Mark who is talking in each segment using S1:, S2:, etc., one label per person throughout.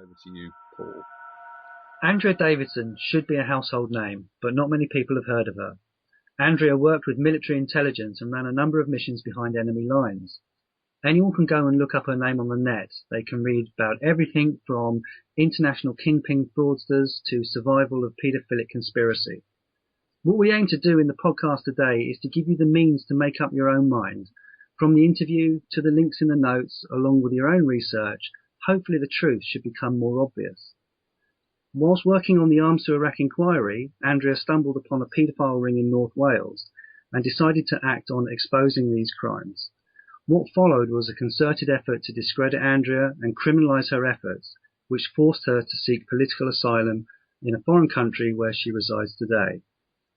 S1: over to you, Paul.
S2: Andrea Davison should be a household name, but not many people have heard of her. Andrea worked with military intelligence and ran a number of missions behind enemy lines. Anyone can go and look up her name on the net. They can read about everything from international kingpin fraudsters to survival of paedophilic conspiracy. What we aim to do in the podcast today is to give you the means to make up your own mind. From the interview to the links in the notes, along with your own research, hopefully the truth should become more obvious. Whilst working on the Arms to Iraq inquiry, Andrea stumbled upon a paedophile ring in North Wales and decided to act on exposing these crimes. What followed was a concerted effort to discredit Andrea and criminalise her efforts, which forced her to seek political asylum in a foreign country where she resides today.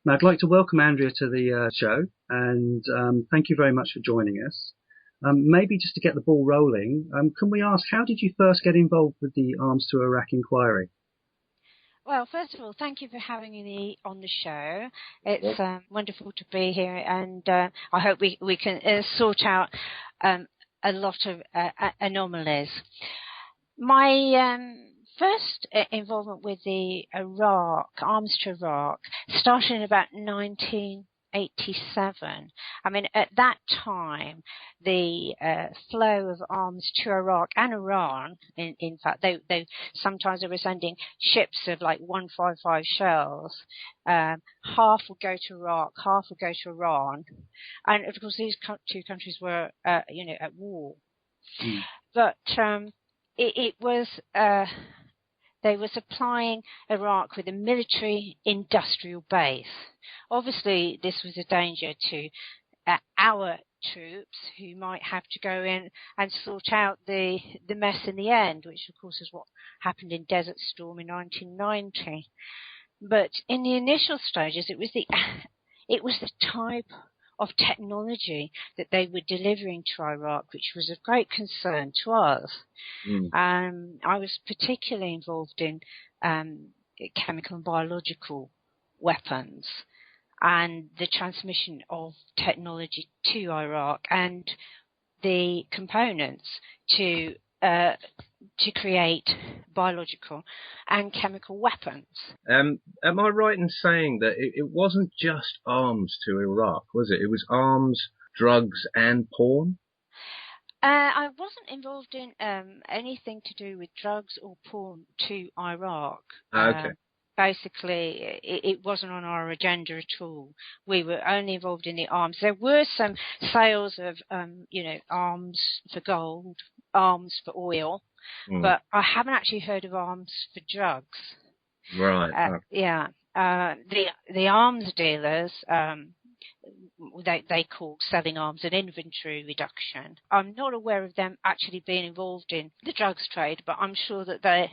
S2: Now, I'd like to welcome Andrea to the show, and thank you very much for joining us. Maybe just to get the ball rolling, can we ask, how did you first get involved with the Arms to Iraq inquiry?
S3: Well, first of all, thank you for having me on the show. It's wonderful to be here, and I hope we can sort out a lot of anomalies. My first involvement with the Arms to Iraq, started in about 1987. I mean, at that time, the flow of arms to Iraq and Iran, in fact, they sometimes they were sending ships of like 155 shells. Half would go to Iraq, half would go to Iran, and of course these two countries were, at war. But it was. They were supplying Iraq with a military industrial base. Obviously, this was a danger to our troops who might have to go in and sort out the mess in the end, which of course is what happened in Desert Storm in 1990. But in the initial stages, it was the type of technology that they were delivering to Iraq, which was of great concern to us. I was particularly involved in chemical and biological weapons and the transmission of technology to Iraq and the components to create biological and chemical weapons.
S1: Am I right in saying that it wasn't just arms to Iraq, was it? It was arms, drugs, and porn?
S3: I wasn't involved in anything to do with drugs or porn to Iraq.
S1: Okay.
S3: Basically, it wasn't on our agenda at all. We were only involved in the arms. There were some sales of, arms for gold, arms for oil, but I haven't actually heard of arms for drugs.
S1: Right.
S3: Yeah. The arms dealers, they call selling arms an inventory reduction. I'm not aware of them actually being involved in the drugs trade, but I'm sure that they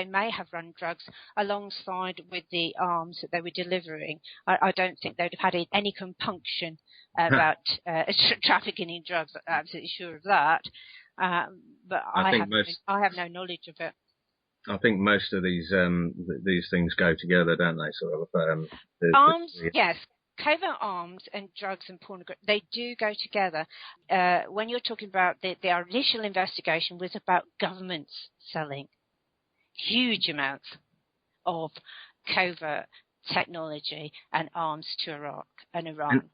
S3: may have run drugs alongside with the arms that they were delivering. I don't think they'd have had any compunction about trafficking in drugs. I'm absolutely sure of that. But I have no knowledge of it.
S1: I think most of these things go together, don't they? Sort of.
S3: Arms, yes. Covert arms and drugs and pornography, they do go together. When you're talking about our initial investigation was about governments selling huge amounts of covert technology and arms to Iraq and Iran.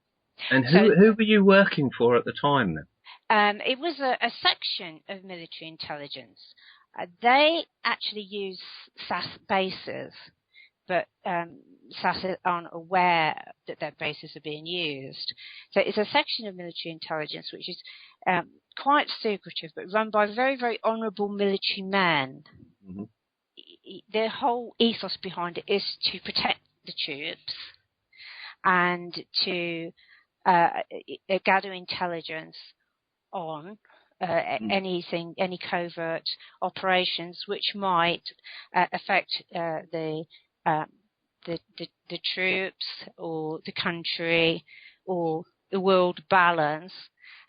S1: And who were you working for at the time then?
S3: It was a section of military intelligence. They actually use SAS bases, but SAS aren't aware that their bases are being used. So it's a section of military intelligence which is quite secretive, but run by very, very honourable military men. Mm-hmm. Their whole ethos behind it is to protect the troops and to gather intelligence on any covert operations which might affect the troops or the country or the world balance,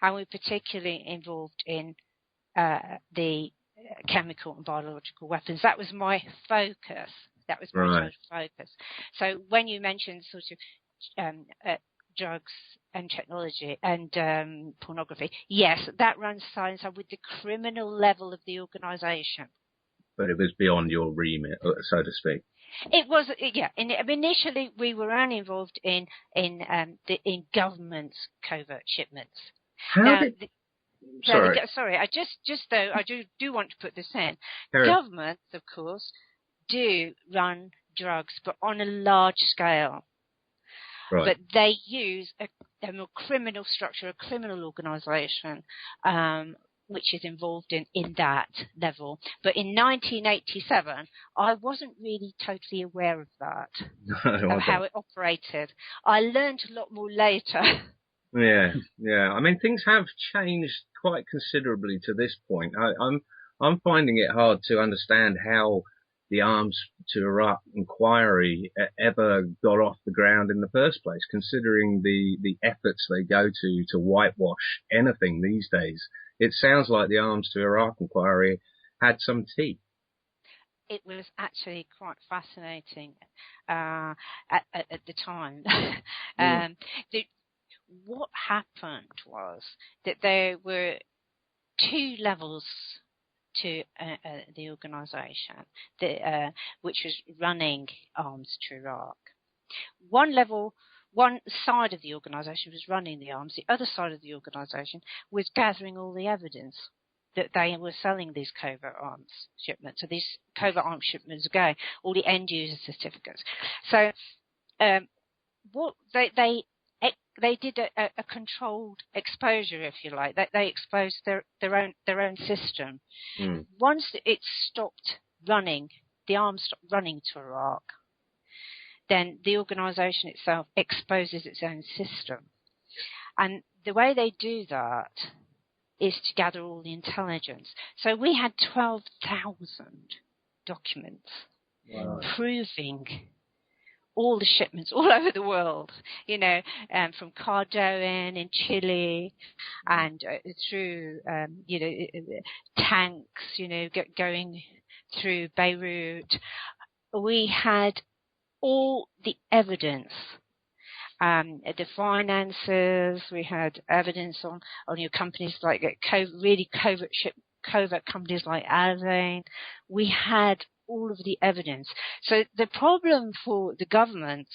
S3: and we're particularly involved in the chemical and biological weapons. That was my focus. That was my total focus. So when you mentioned sort of drugs and technology and pornography, yes, that runs side and side with the criminal level of the organisation.
S1: But it was beyond your remit, so to speak.
S3: It was, yeah. Initially, we were only involved in government's covert shipments. Sorry, I do want to put this in. Governments, of course, do run drugs, but on a large scale.
S1: Right.
S3: But they use a more criminal structure, a criminal organisation, which is involved in that level. But in 1987, I wasn't really totally aware of that, of how it operated. I learned a lot more later.
S1: Yeah. I mean, things have changed quite considerably to this point. I'm finding it hard to understand how the Arms to Iraq inquiry ever got off the ground in the first place, considering the efforts they go to whitewash anything these days. It sounds like the Arms to Iraq inquiry had some teeth.
S3: It was actually quite fascinating at the time. What happened was that there were two levels to the organisation, which was running Arms to Iraq. One side of the organisation was running the arms. The other side of the organisation was gathering all the evidence that they were selling these covert arms shipments. So these covert arms shipments go, all the end user certificates. So what they did a controlled exposure, if you like. They exposed their own system. Once it stopped running, the arms stopped running to Iraq, then the organisation itself exposes its own system. And the way they do that is to gather all the intelligence. So we had 12,000 documents proving all the shipments all over the world, from Cardoen in Chile and through, tanks, going through Beirut. We had all the evidence, the finances. We had evidence on your companies like really covert companies like Alzane. We had all of the evidence. So the problem for the government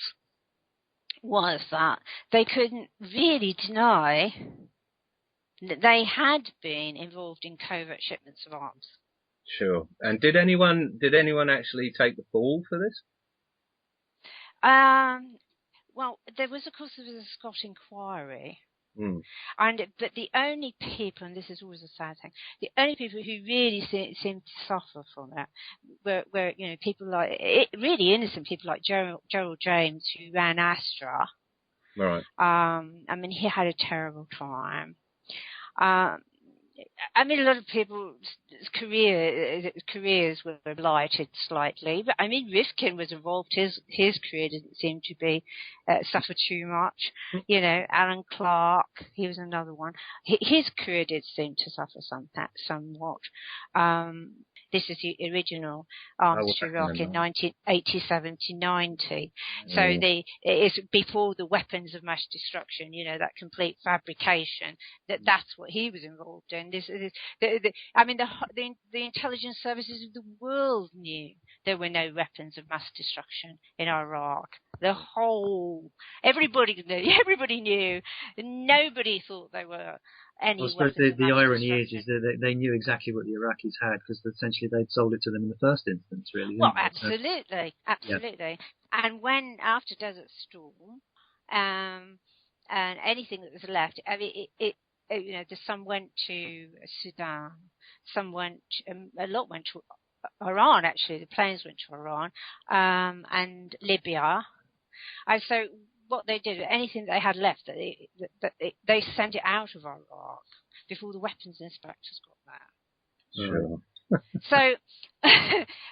S3: was that they couldn't really deny that they had been involved in covert shipments of arms.
S1: Sure. And did anyone actually take the fall for this?
S3: Well, there was, of course, a Scott inquiry. But the only people, and this is always a sad thing, the only people who really seemed to suffer from it were people like, really innocent people like Gerald James, who ran Astra.
S1: Right.
S3: I mean, he had a terrible time. I mean, a lot of people's careers were blighted slightly, but I mean, Rifkin was involved. His career didn't seem to be suffer too much. Alan Clark, he was another one. His career did seem to suffer somewhat. This is the original Arms to Iraq in 1987 to 90. So it's before the weapons of mass destruction, that complete fabrication, that's what he was involved in. The intelligence services of the world knew there were no weapons of mass destruction in Iraq. Everybody knew. Nobody thought they were. I
S2: suppose the irony is that they knew exactly what the Iraqis had, because essentially they'd sold it to them in the first instance, really.
S3: Well, absolutely. Yeah. And when, after Desert Storm, and anything that was left, I mean, some went to Sudan, a lot went to Iran, actually. The planes went to Iran, and Libya. And so what they did, anything they had left, they sent it out of Iraq before the weapons inspectors got there.
S1: Sure.
S3: So,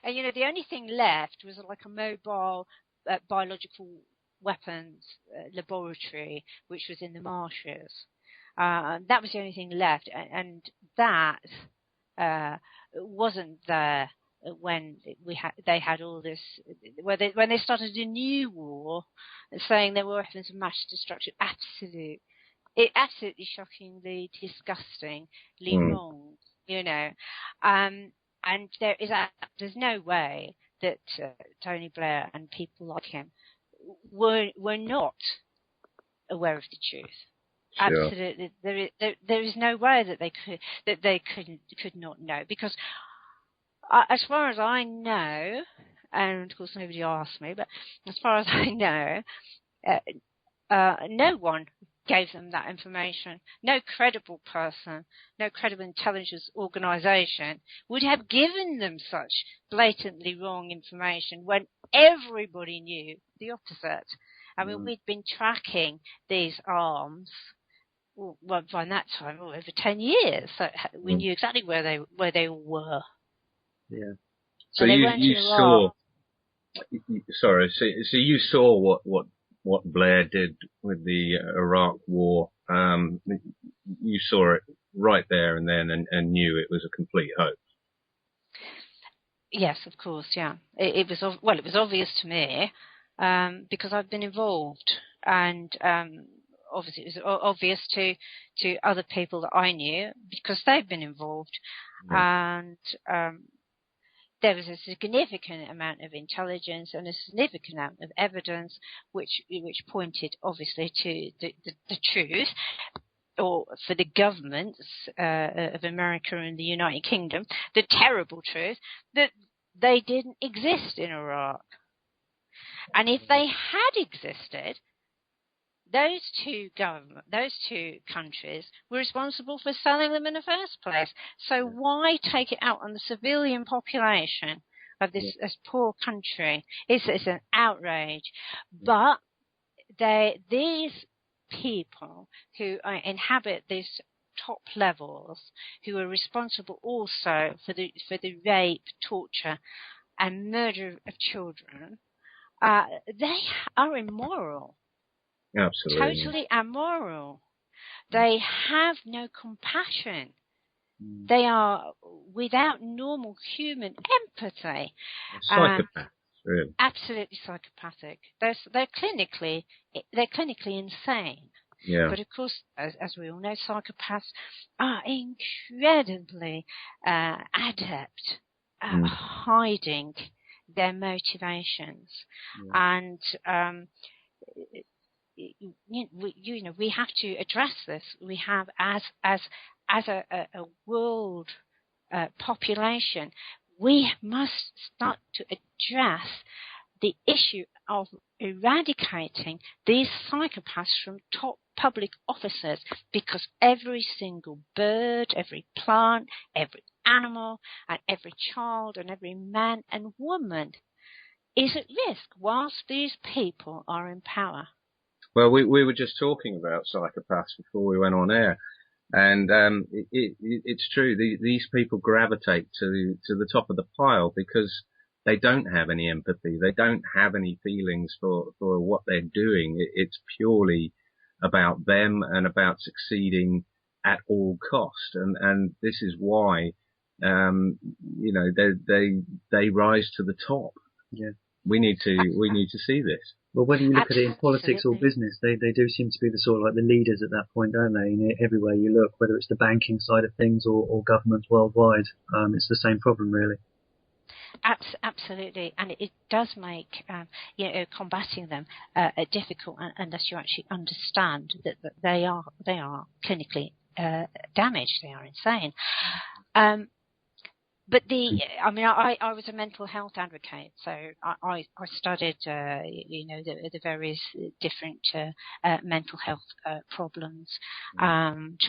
S3: and the only thing left was like a mobile biological weapons laboratory, which was in the marshes. That was the only thing left, and that wasn't there when they had all this. When they started a new war, saying there were weapons of mass destruction. Absolute It absolutely shockingly, disgustingly wrong, and there's no way that Tony Blair and people like him were not aware of the truth.
S1: Sure.
S3: Absolutely, there is no way that they could not know, because as far as I know, and of course nobody asked me, but as far as I know, no one gave them that information. No credible person, no credible intelligence organisation would have given them such blatantly wrong information when everybody knew the opposite. I mean, we'd been tracking these arms by that time over 10 years, so we knew exactly where they were.
S2: Yeah.
S1: So you saw. Sorry. So you saw what Blair did with the Iraq War. You saw it right there and then, and knew it was a complete hoax.
S3: Yes, of course. Yeah, it was obvious to me because I've been involved, and obviously it was obvious to other people that I knew because they've been involved, and there was a significant amount of intelligence and a significant amount of evidence which pointed obviously to the truth, or for the governments of America and the United Kingdom, the terrible truth that they didn't exist in Iraq. And if they had existed, those two countries were responsible for selling them in the first place. So why take it out on the civilian population of this poor country? It's an outrage. But these people who inhabit these top levels, who are responsible also for the rape, torture, and murder of children, they are immoral.
S1: Absolutely.
S3: Totally immoral. They have no compassion. They are without normal human empathy.
S1: Psychopaths, really.
S3: Absolutely psychopathic. They're clinically insane.
S1: Yeah.
S3: But of course, as we all know, psychopaths are incredibly adept at hiding their motivations, and we have to address this. We have as a world population, we must start to address the issue of eradicating these psychopaths from top public offices, because every single bird, every plant, every animal, and every child, and every man and woman is at risk whilst these people are in power.
S1: Well, we were just talking about psychopaths before we went on air, and it's true. These people gravitate to the top of the pile because they don't have any empathy. They don't have any feelings for what they're doing. It's purely about them and about succeeding at all cost. And this is why, they rise to the top.
S2: Yeah.
S1: We need to see this.
S2: Well, whether you look at it in politics or business, they do seem to be the sort of like the leaders at that point, don't they? And everywhere you look, whether it's the banking side of things or governments worldwide, it's the same problem, really.
S3: Absolutely, and it does make combating them difficult unless you actually understand that they are clinically damaged. They are insane. But I was a mental health advocate, so I studied the various different mental health problems, and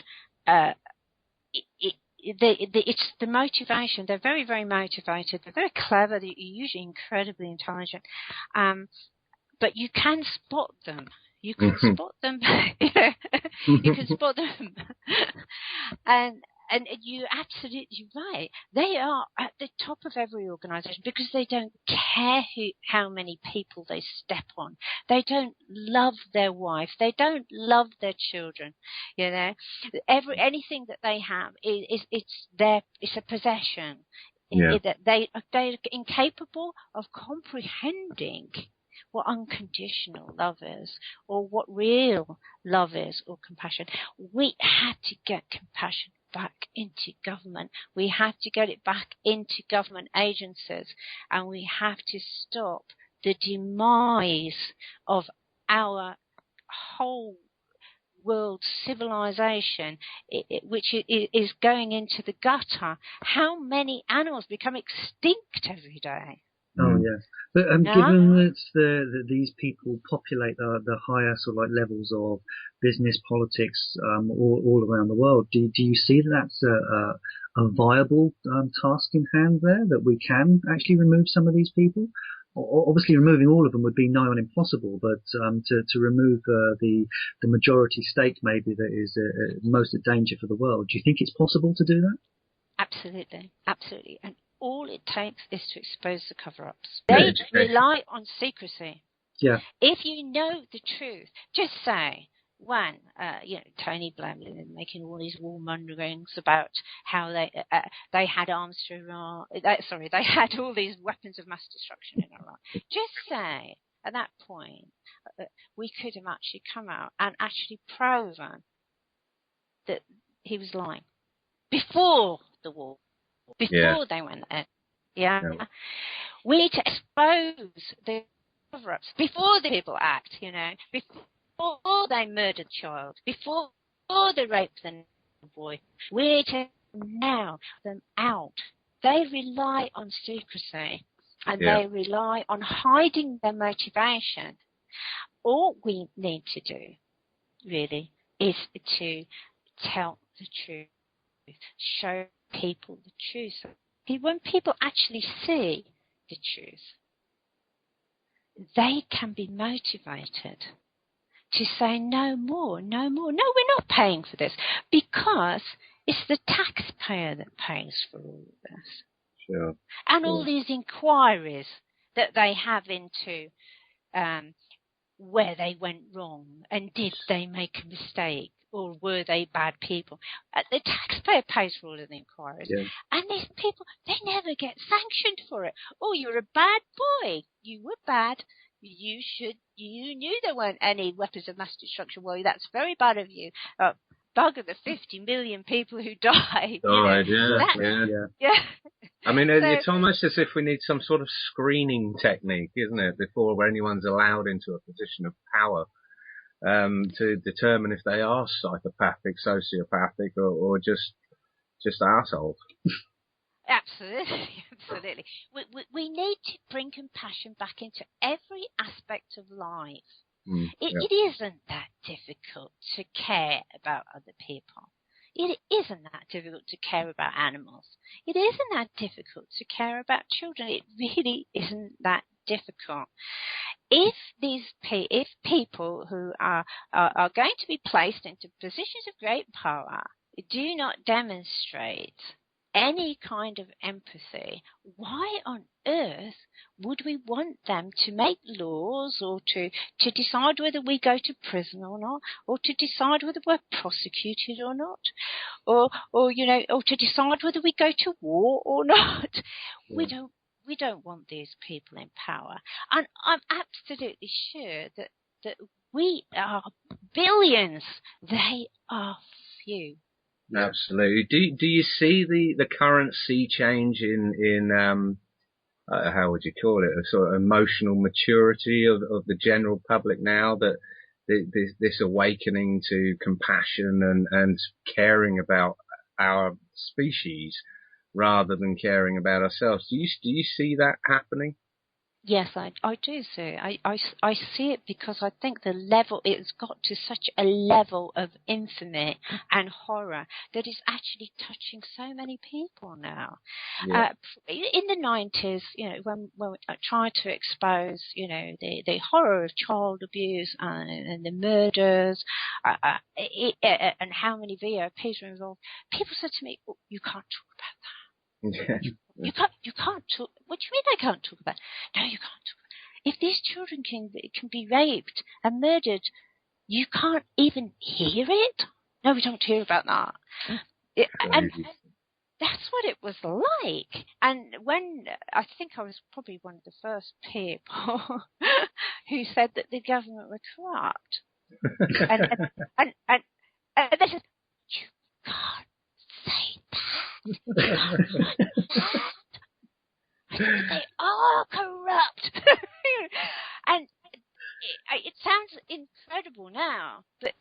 S3: it's the motivation. They're very, very motivated. They're very clever. They're usually incredibly intelligent. But you can spot them. You can spot them. You can spot them. And you're absolutely right. They are at the top of every organisation because they don't care how many people they step on. They don't love their wife. They don't love their children. Anything that they have it's a possession.
S1: Yeah.
S3: They're incapable of comprehending what unconditional love is, or what real love is, or compassion. We had to get compassion back into government. We have to get it back into government agencies, and we have to stop the demise of our whole world civilization, which is going into the gutter. How many animals become extinct every day?
S2: Oh yes, but given that these people populate the higher sort of like levels of business, politics, all around the world, do you see that that's a viable task in hand there, that we can actually remove some of these people? Obviously, removing all of them would be nigh on impossible, but to remove the majority stake maybe that is most at danger for the world, do you think it's possible to do that?
S3: Absolutely, absolutely. And all it takes is to expose the cover-ups. They rely on secrecy.
S2: Yeah.
S3: If you know the truth, just say, one, Tony Blair making all these warmongerings about how they had arms to Iran. They had all these weapons of mass destruction in Iran. Just say, at that point, we could have actually come out and actually proven that he was lying before the war. Before they went there. Yeah. We need to expose the cover-ups before the people act, before they murder the child, before they rape the boy. We need to now them out. They rely on secrecy, and they rely on hiding their motivation. All we need to do, really, is to tell the truth, show people the truth. When people actually see the truth, they can be motivated to say no more, no more. No, we're not paying for this, because it's the taxpayer that pays for all of this.
S1: Sure.
S3: And all these inquiries that they have into where they went wrong, and did they make a mistake, or were they bad people? The taxpayer pays for all of the inquiries. Yeah. And these people, they never get sanctioned for it. Oh, you're a bad boy. You were bad. You knew there weren't any weapons of mass destruction. Well, that's very bad of you. Bugger the 50 million people who died.
S1: Yeah. I mean, it's almost as if we need some sort of screening technique, isn't it, before anyone's allowed into a position of power, to determine if they are psychopathic, sociopathic, or just assholes.
S3: Absolutely, absolutely. We need to bring compassion back into every aspect of life. It isn't that difficult to care about other people. It isn't that difficult to care about animals. It isn't that difficult to care about children. It really isn't that difficult. If people who are going to be placed into positions of great power do not demonstrate any kind of empathy, why on earth would we want them to make laws, or to decide whether we go to prison or not, or to decide whether we're prosecuted or not, or to decide whether we go to war or not? We don't want these people in power. And I'm absolutely sure that we are billions. They are few.
S1: Absolutely. Do you see the current sea change in how would you call it, a sort of emotional maturity of the general public now, that this awakening to compassion and caring about our species rather than caring about ourselves? Do you see that happening?
S3: Yes, I do see. I see it because I think the level, it's got to such a level of infamy and horror that it's actually touching so many people now. Yeah. In the 90s, when I tried to expose, the horror of child abuse and the murders, and how many VOPs were involved, people said to me, oh, you can't talk about that.
S1: Yeah.
S3: You can't talk. What do you mean I can't talk about? No, you can't talk about. If these children can be raped and murdered, you can't even hear it. No, we don't hear about that. And that's what it was like. And when I think I was probably one of the first people who said that the government were corrupt. and they said, you can't say that. I said, they are corrupt. And it sounds incredible now, but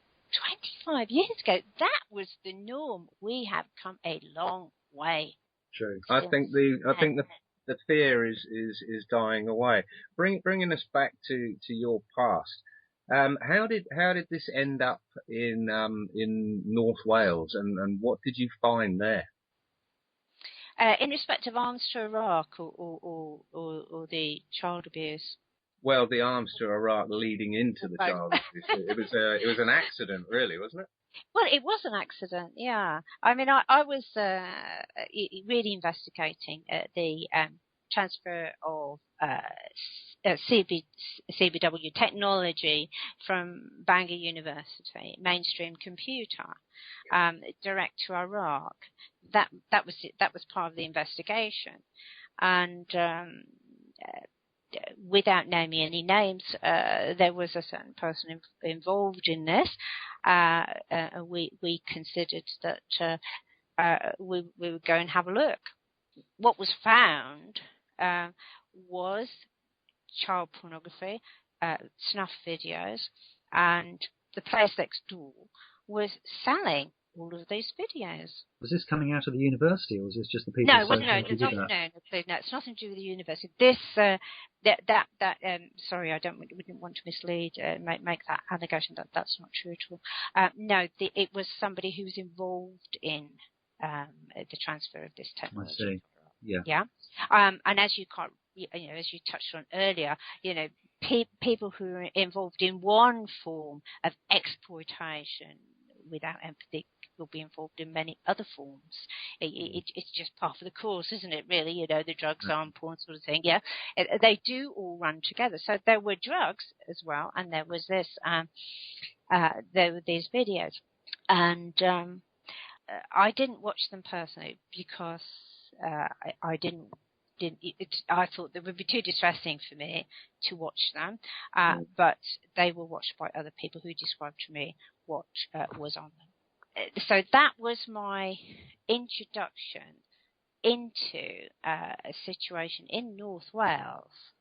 S3: 25 years ago, that was the norm. We have come a long way.
S1: True. I think the fear is dying away. Bringing us back to your past. How did this end up in North Wales, and what did you find there?
S3: In respect of arms to Iraq or the child abuse?
S1: Well, the arms to Iraq leading into the child abuse. It was an accident, really, wasn't it?
S3: Well, it was an accident, yeah. I mean, I was really investigating the transfer of CBW technology from Bangor University, mainstream computer, direct to Iraq. That was part of the investigation, and without naming any names, there was a certain person involved in this. We considered that we would go and have a look. What was found was child pornography, snuff videos, and the place next door was selling all of these videos.
S2: Was this coming out of the university, or was this just the people?
S3: No, it's nothing to do with the university. This, sorry, we didn't want to mislead, make that allegation. That's not true at all. No, it was somebody who was involved in the transfer of this technology.
S2: I see. Yeah.
S3: Yeah. And as you touched on earlier, people who are involved in one form of exploitation without empathy will be involved in many other forms. It's just part of the course, isn't it, really? The drugs, arm porn sort of thing. Yeah. They do all run together. So there were drugs as well, and there was this, there were these videos. And I didn't watch them personally because I didn't. I thought they would be too distressing for me to watch them, but they were watched by other people who described to me what was on them. So that was my introduction into a situation in North Wales,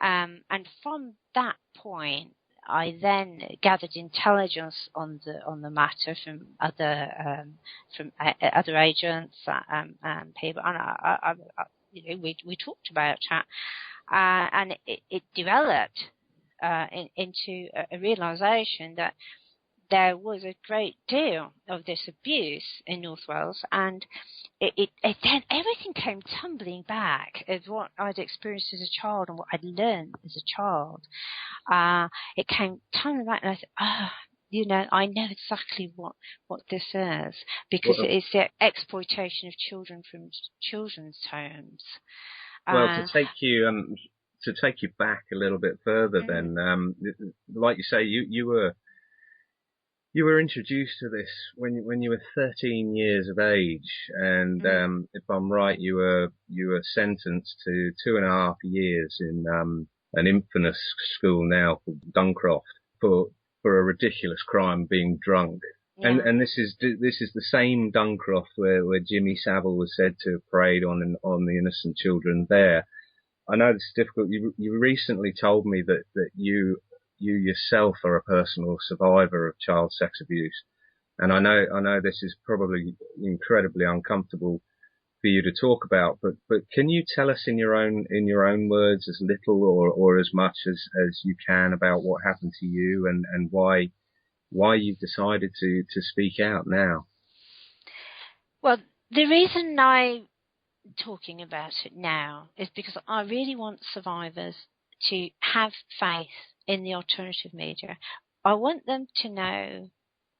S3: and from that point, I then gathered intelligence on the matter from other agents and people, and we talked about that, and it developed into a realization that there was a great deal of this abuse in North Wales, and it then everything came tumbling back as what I'd experienced as a child and what I'd learned as a child. It came tumbling back, and I said, I know exactly what this is, because it is the exploitation of children from children's homes.
S1: Well, to take you back a little bit further, then, like you say, you were introduced to this when you were 13 years of age, and if I'm right, you were sentenced to 2.5 years in an infamous school now called Duncroft for a ridiculous crime, being drunk. Yeah. And this is the same Duncroft where Jimmy Savile was said to have preyed on the innocent children there. I know this is difficult. You recently told me that you yourself are a personal survivor of child sex abuse, and I know this is probably incredibly uncomfortable for you to talk about, but can you tell us in your own words, as little or as much as you can, about what happened to you and why you've decided to speak out now?
S3: Well, the reason I'm talking about it now is because I really want survivors to have faith in the alternative media. I want them to know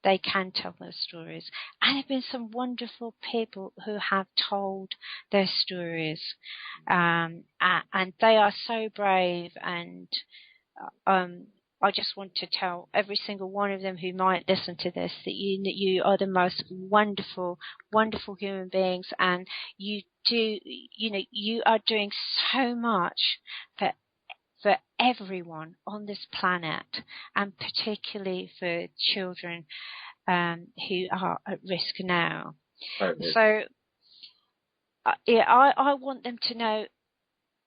S3: they can tell their stories. And there have been some wonderful people who have told their stories. And they are so brave, and I just want to tell every single one of them who might listen to this that you are the most wonderful, wonderful human beings, and you are doing so much for for everyone on this planet, and particularly for children who are at risk now.
S1: Totally.
S3: So, I want them to know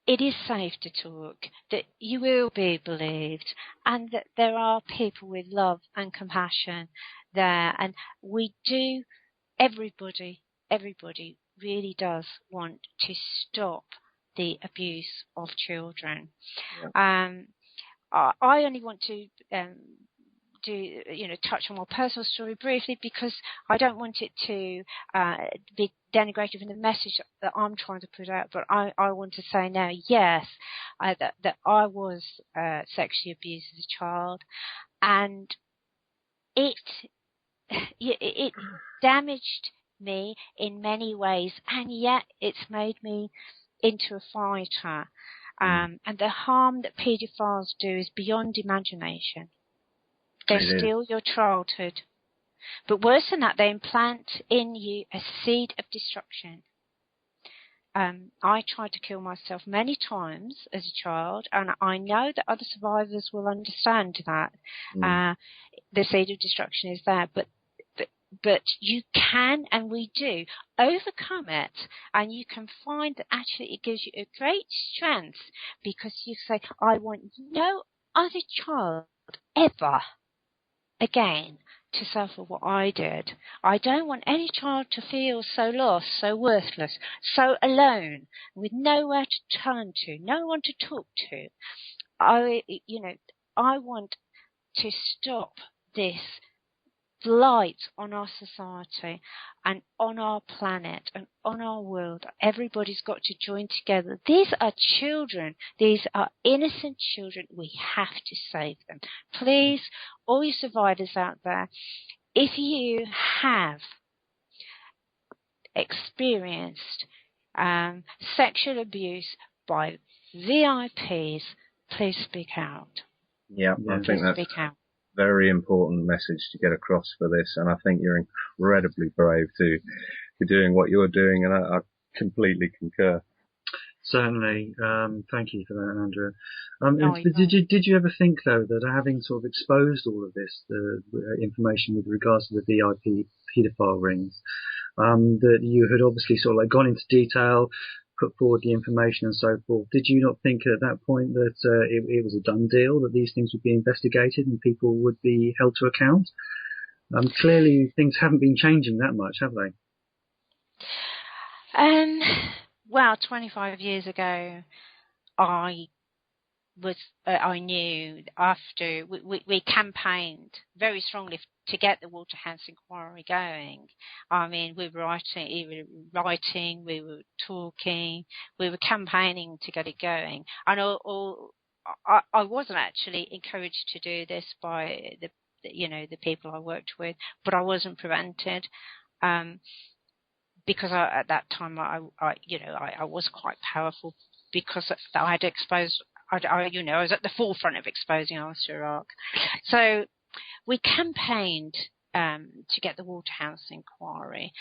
S3: it is safe to talk, that you will be believed, and that there are people with love and compassion there. And we do, everybody really does want to stop the abuse of children.
S1: Yeah.
S3: I only want to touch on my personal story briefly, because I don't want it to be denigrative in the message that I'm trying to put out. But I want to say now, yes, that I was sexually abused as a child, and it damaged me in many ways, and yet it's made me into a fighter. And the harm that paedophiles do is beyond imagination. They steal your childhood. But worse than that, they implant in you a seed of destruction. I tried to kill myself many times as a child, and I know that other survivors will understand that. The seed of destruction is there, but you can, and we do, overcome it, and you can find that actually it gives you a great strength, because you say, I want no other child ever again to suffer what I did. I don't want any child to feel so lost, so worthless, so alone, with nowhere to turn to, no one to talk to. I want to stop this blight on our society and on our planet and on our world. Everybody's got to join together. These are children. These are innocent children. We have to save them. Please, all you survivors out there, if you have experienced sexual abuse by VIPs, please speak out.
S1: Yeah, I think that's a very important message to get across for this, and I think you're incredibly brave to be doing what you're doing, and I completely concur.
S2: Certainly. Thank you for that, Andrea. Did you ever think, though, that having sort of exposed all of this, the information with regards to the VIP paedophile rings, that you had obviously sort of like gone into detail, put forward the information and so forth, did you not think at that point that it was a done deal, that these things would be investigated and people would be held to account? Clearly things haven't been changing that much, have they?
S3: Well, 25 years ago, I knew after we campaigned very strongly to get the Waterhouse inquiry going. I mean, we were writing, we were talking, we were campaigning to get it going. And I wasn't actually encouraged to do this by the people I worked with, but I wasn't prevented. Because at that time I was quite powerful, because I had exposed. I was at the forefront of exposing lraq. So we campaigned to get the Waterhouse inquiry,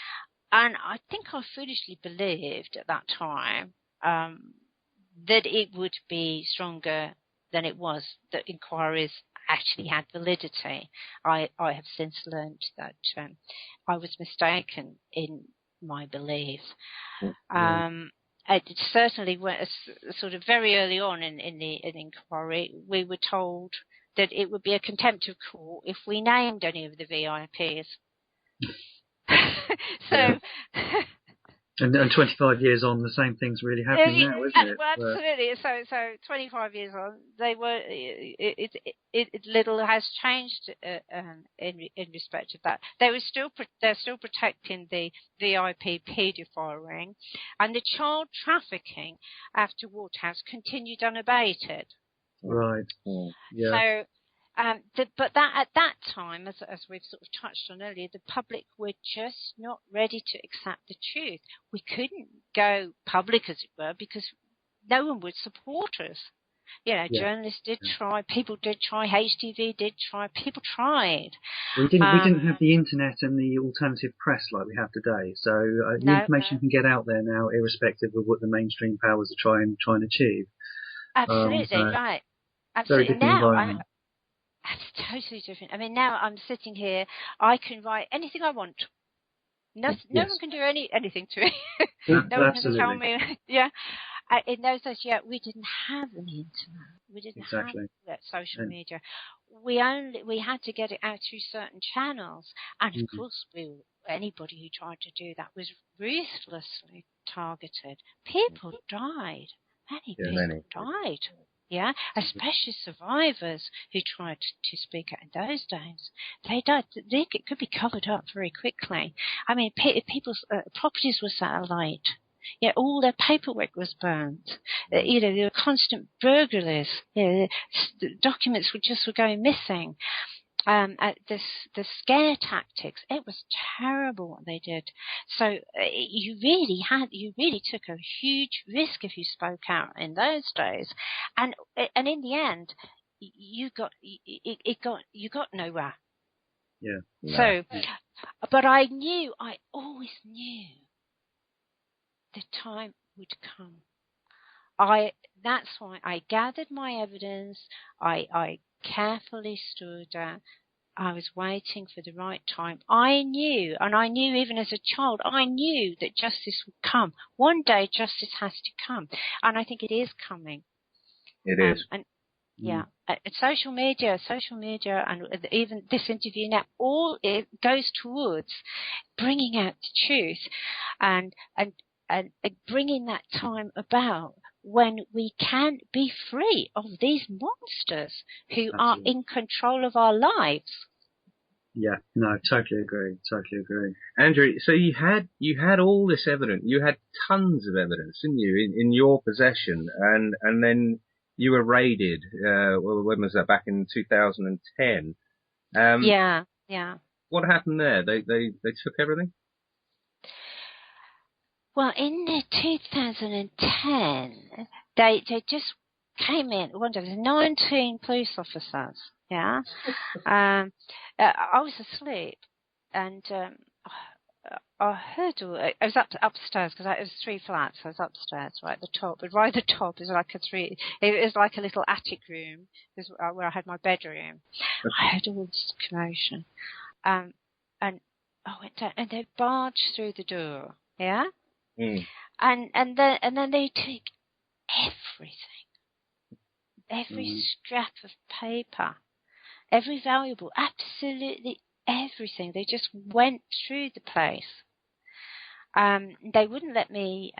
S3: and I think I foolishly believed at that time that it would be stronger than it was, that inquiries actually had validity. I have since learned that I was mistaken in my belief. It certainly was sort of very early on in the inquiry. We were told that it would be a contempt of court if we named any of the VIPs. So.
S2: And 25 years on, the same thing's really happening now, isn't it?
S3: Well, absolutely. So 25 years on, they were. It little has changed in respect of that. They're still protecting the VIP paedophile ring, and the child trafficking after Waterhouse continued unabated.
S2: Right. Yeah.
S3: So. But that at that time, as we've sort of touched on earlier, the public were just not ready to accept the truth. We couldn't go public, as it were, because no one would support us. Journalists did try, people did try, HTV did try, people tried.
S2: We didn't have the internet and the alternative press like we have today, so the information can get out there now, irrespective of what the mainstream powers are trying to achieve.
S3: Absolutely,
S2: So
S3: right.
S2: very
S3: Absolutely.
S2: different
S3: Now,
S2: environment.
S3: it's totally different. I mean, now I'm sitting here, I can write anything I want. No
S2: Yes,
S3: one can do anything to me. No one can tell
S2: absolutely,
S3: me. Yeah. In those days, yeah, we didn't have the internet. We didn't have
S2: exactly.
S3: social
S2: And,
S3: media. We had to get it out through certain channels, and of course, anybody who tried to do that was ruthlessly targeted. People died. Many people died. Yeah, especially survivors who tried to speak out in those days. They died. It could be covered up very quickly. I mean, people's properties were set alight. Yeah, all their paperwork was burnt. There were constant burglaries. Documents were going missing. The scare tactics, it was terrible what they did. So you really took a huge risk if you spoke out in those days, and in the end, you got nowhere.
S2: yeah.
S3: So, but I always knew the time would come. That's why I gathered my evidence. I carefully stood. I was waiting for the right time. I knew even as a child, I knew that justice would come. One day justice has to come. And I think it is coming.
S1: It is.
S3: And yeah, social media, and even this interview now, all it goes towards bringing out the truth and bringing that time about when we can be free of these monsters who are in control of our lives.
S2: Yeah, no, totally agree.
S1: Andrew, so you had all this evidence. You had tons of evidence, didn't you, in your possession, and then you were raided. When was that? Back in 2010.
S3: Yeah.
S1: What happened there? They took everything?
S3: Well, in 2010, they just came in. One day, there was 19 police officers. Yeah. I was asleep, and I heard. I was upstairs because it was 3 flats. I was upstairs, right at the top. But right at the top is like It was like a little attic room, where I had my bedroom. I heard all this commotion, and I went down, and they barged through the door. Yeah. And then they took every scrap of paper, every valuable, absolutely everything. They just went through the place. They wouldn't let me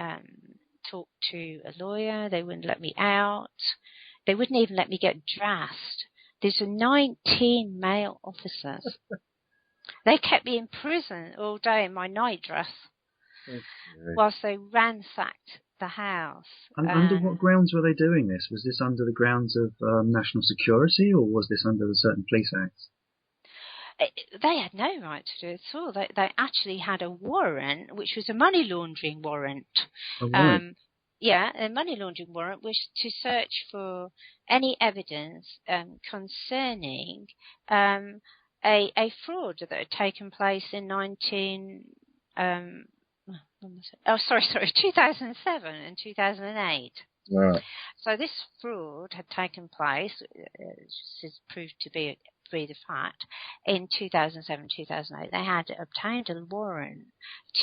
S3: talk to a lawyer. They wouldn't let me out. They wouldn't even let me get dressed. These were 19 male officers. They kept me in prison all day in my nightdress whilst they ransacked the house.
S2: And under what grounds were they doing this? Was this under the grounds of national security, or was this under the certain police acts?
S3: They had no right to do it at all. They actually had a warrant, which was a money laundering warrant.
S2: Oh, right.
S3: A money laundering warrant was to search for any evidence concerning a fraud that had taken place in 2007 and 2008.
S1: Right.
S3: So this fraud had taken place, which is proved to be the fact, in 2007, 2008. They had obtained a warrant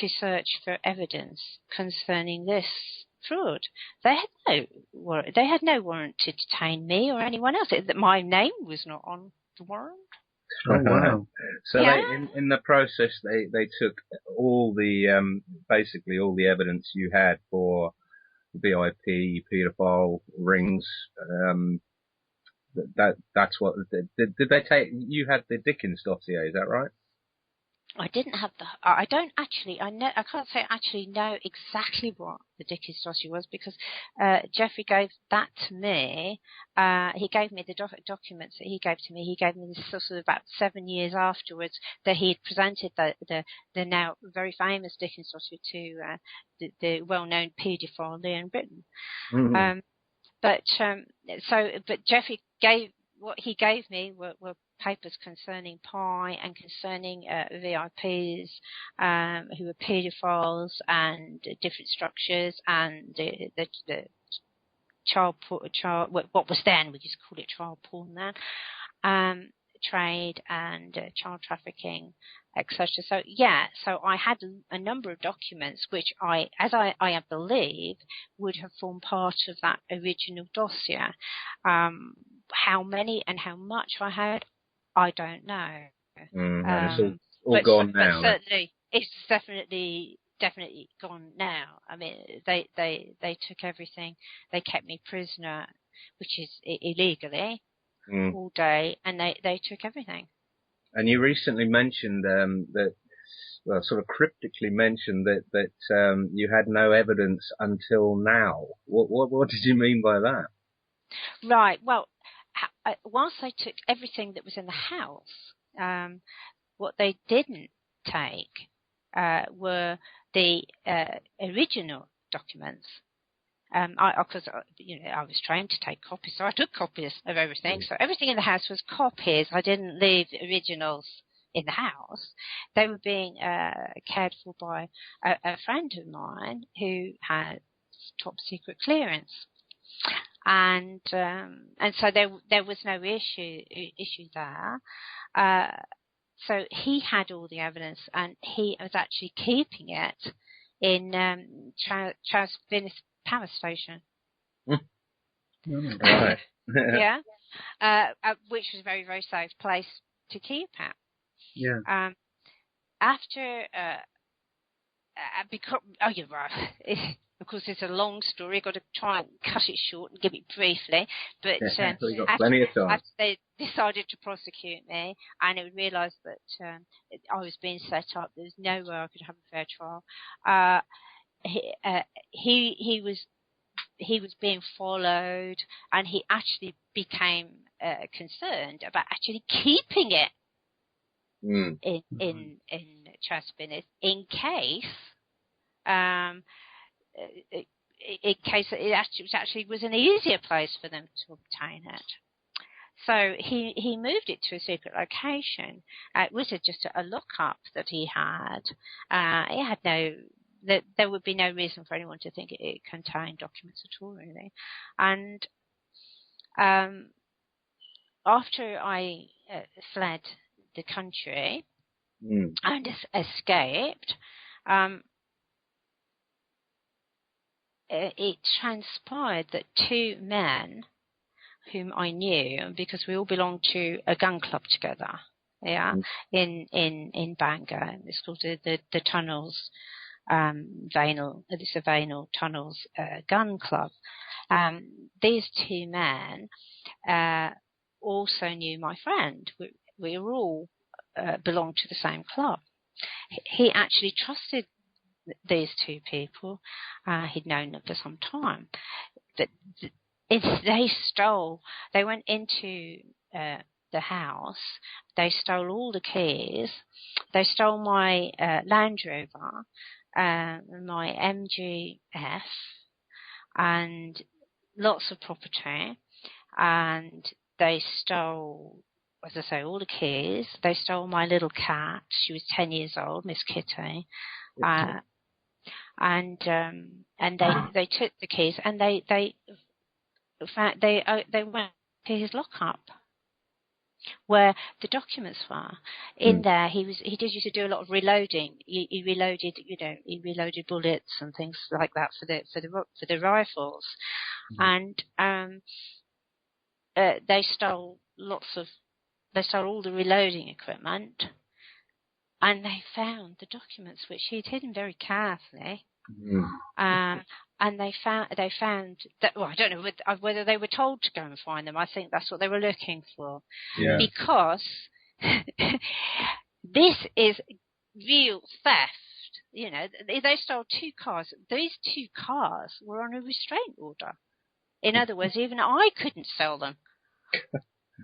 S3: to search for evidence concerning this fraud. They had no warrant to detain me or anyone else. My name was not on the warrant.
S2: Oh, wow.
S1: So they, in the process, they took all the basically all the evidence you had for VIP, paedophile rings. That's what did they take? You had the Dickens dossier, is that right?
S3: I didn't have I don't actually. I can't say I actually know exactly what the Dickens dossier was because Jeffrey gave that to me. He gave me the documents that he gave to me. He gave me this sort of about 7 years afterwards that he had presented the now very famous Dickens dossier to the well-known paedophile Leon Britton.
S1: Mm-hmm.
S3: But Jeffrey what he gave me were papers concerning Pi and concerning VIPs who were paedophiles and different structures and the what was then, we just call it child porn then, trade and child trafficking, etc. So I had a number of documents which I believe would have formed part of that original dossier. How many and how much I had, I don't know.
S1: And it's all gone now.
S3: But certainly, it's definitely gone now. I mean, they took everything. They kept me prisoner, which is illegally, all day, and they took everything.
S1: And you recently mentioned that, well, sort of cryptically mentioned that you had no evidence until now. What did you mean by that?
S3: Right. Well, whilst they took everything that was in the house, what they didn't take were the original documents. Because I was trained to take copies, so I took copies of everything. So everything in the house was copies. I didn't leave originals in the house. They were being cared for by a friend of mine who had top secret clearance, and so there was no issue there. So he had all the evidence, and he was actually keeping it in Transcript power station.
S1: Right.
S3: Yeah. Which was a very, very safe place to keep it.
S2: Yeah.
S3: After, you're right. Of course, it's a long story. I've got to try and cut it short and give it briefly. But
S1: we've got plenty of time.
S3: after they decided to prosecute me, and it was realised that I was being set up, there was no way I could have a fair trial. He was being followed, and he actually became concerned about actually keeping it in Transcript in case it actually was an easier place for them to obtain it. So he moved it to a secret location. It was just a lockup that he had. It had there would be no reason for anyone to think it contained documents at all, really. And after I fled the country and escaped, it transpired that two men whom I knew, because we all belonged to a gun club together, in Bangor. It's called the Tunnels. It's a Vanal Tunnels gun club. These two men also knew my friend. We were all belonged to the same club. He actually trusted these two people. He'd known them for some time. But they went into the house. They stole all the keys. They stole my Land Rover, my MGF, and lots of property. And they stole, as I say, all the keys. They stole my little cat. She was 10 years old, Miss Kitty. And they took the keys, and they went to his lockup where the documents were. In there, he did used to do a lot of reloading. He reloaded bullets and things like that for the rifles, and they stole all the reloading equipment, and they found the documents which he'd hidden very carefully. And they found that. Well, I don't know whether they were told to go and find them. I think that's what they were looking for, because this is real theft. They stole two cars. These two cars were on a restraint order. In other words, even I couldn't sell them.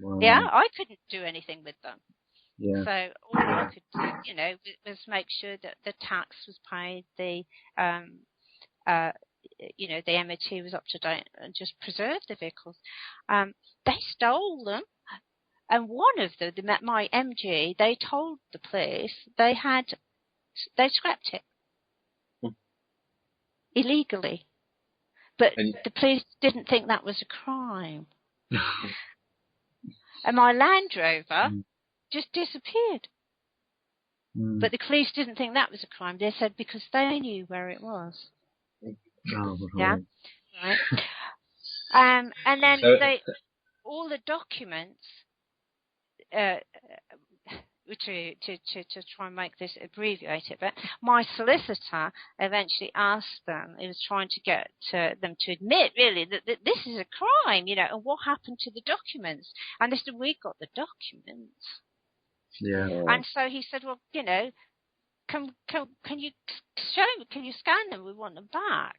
S2: Wow.
S3: Yeah, I couldn't do anything with them.
S2: Yeah.
S3: So all I could do, was make sure that the tax was paid, the MOT was up to date, and just preserve the vehicles. They stole them, and one of them, my MG, they told the police they scrapped it illegally. But the police didn't think that was a crime. And my Land Rover just disappeared. But the police didn't think that was a crime. They said because they knew where it was.
S2: Oh,
S3: yeah, right. And then all the documents, to try and make this abbreviated, but my solicitor eventually asked them. He was trying to get them to admit, really, that this is a crime, and what happened to the documents? And they said, we got the documents.
S2: Yeah.
S3: And so he said, well, can you can you scan them? We want them back.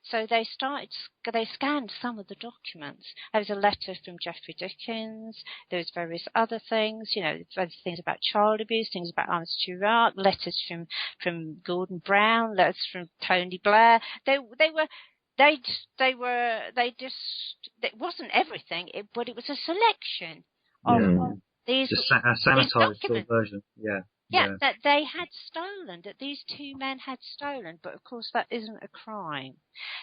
S3: So they scanned some of the documents. There was a letter from Jeffrey Dickens. There was various other things, things about child abuse, things about Armistead Rock, letters from Gordon Brown, letters from Tony Blair. It wasn't everything, but it was a selection of these
S2: sanitized version.
S3: Yeah, that they had stolen, that these two men had stolen, but of course that isn't a crime.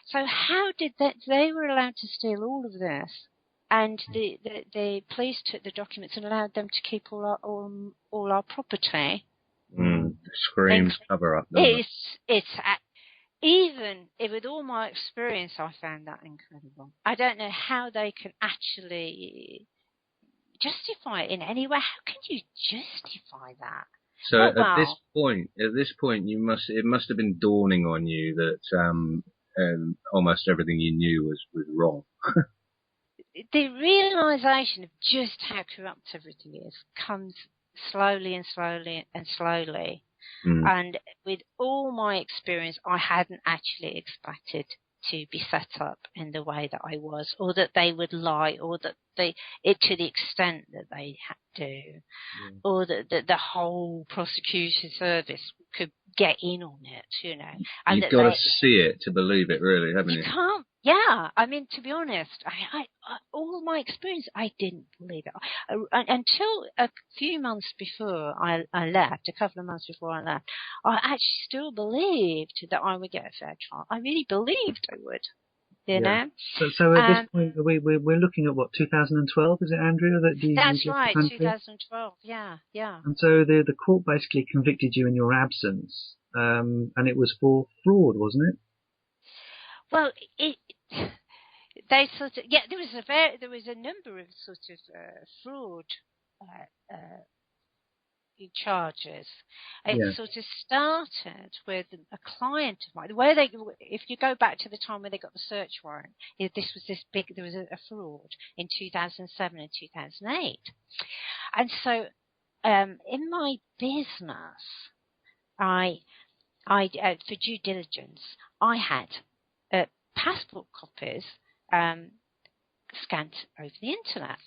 S3: So how did they were allowed to steal all of this, and the police took the documents and allowed them to keep all our property?
S1: Screams cover up.
S3: Even with all my experience, I found that incredible. I don't know how they can actually justify it in any way. How can you justify that?
S1: So at this point, it must have been dawning on you that almost everything you knew was wrong.
S3: The realization of just how corrupt everything is comes slowly and slowly and slowly. And with all my experience, I hadn't actually expected to be set up in the way that I was, or that they would lie, or that to the extent that they had to, or that the whole prosecution service could get in on it, And
S1: you've got to see it to believe it, really, haven't you?
S3: You can't. Yeah, I mean, to be honest, I all my experience, I didn't believe it until a few months before I left. A couple of months before I left, I actually still believed that I would get a fair trial. I really believed I would. You know.
S2: So at this point, we're looking at what, 2012? Is it, Andrea?
S3: That's right, 2012. Yeah.
S2: And so the court basically convicted you in your absence, and it was for fraud, wasn't it?
S3: Well, they sort of there was a number of sort of fraud charges. It sort of started with a client of mine. If you go back to the time when they got the search warrant, there was a fraud in 2007 and 2008, and so in my business, I for due diligence, I had passport copies scanned over the internet.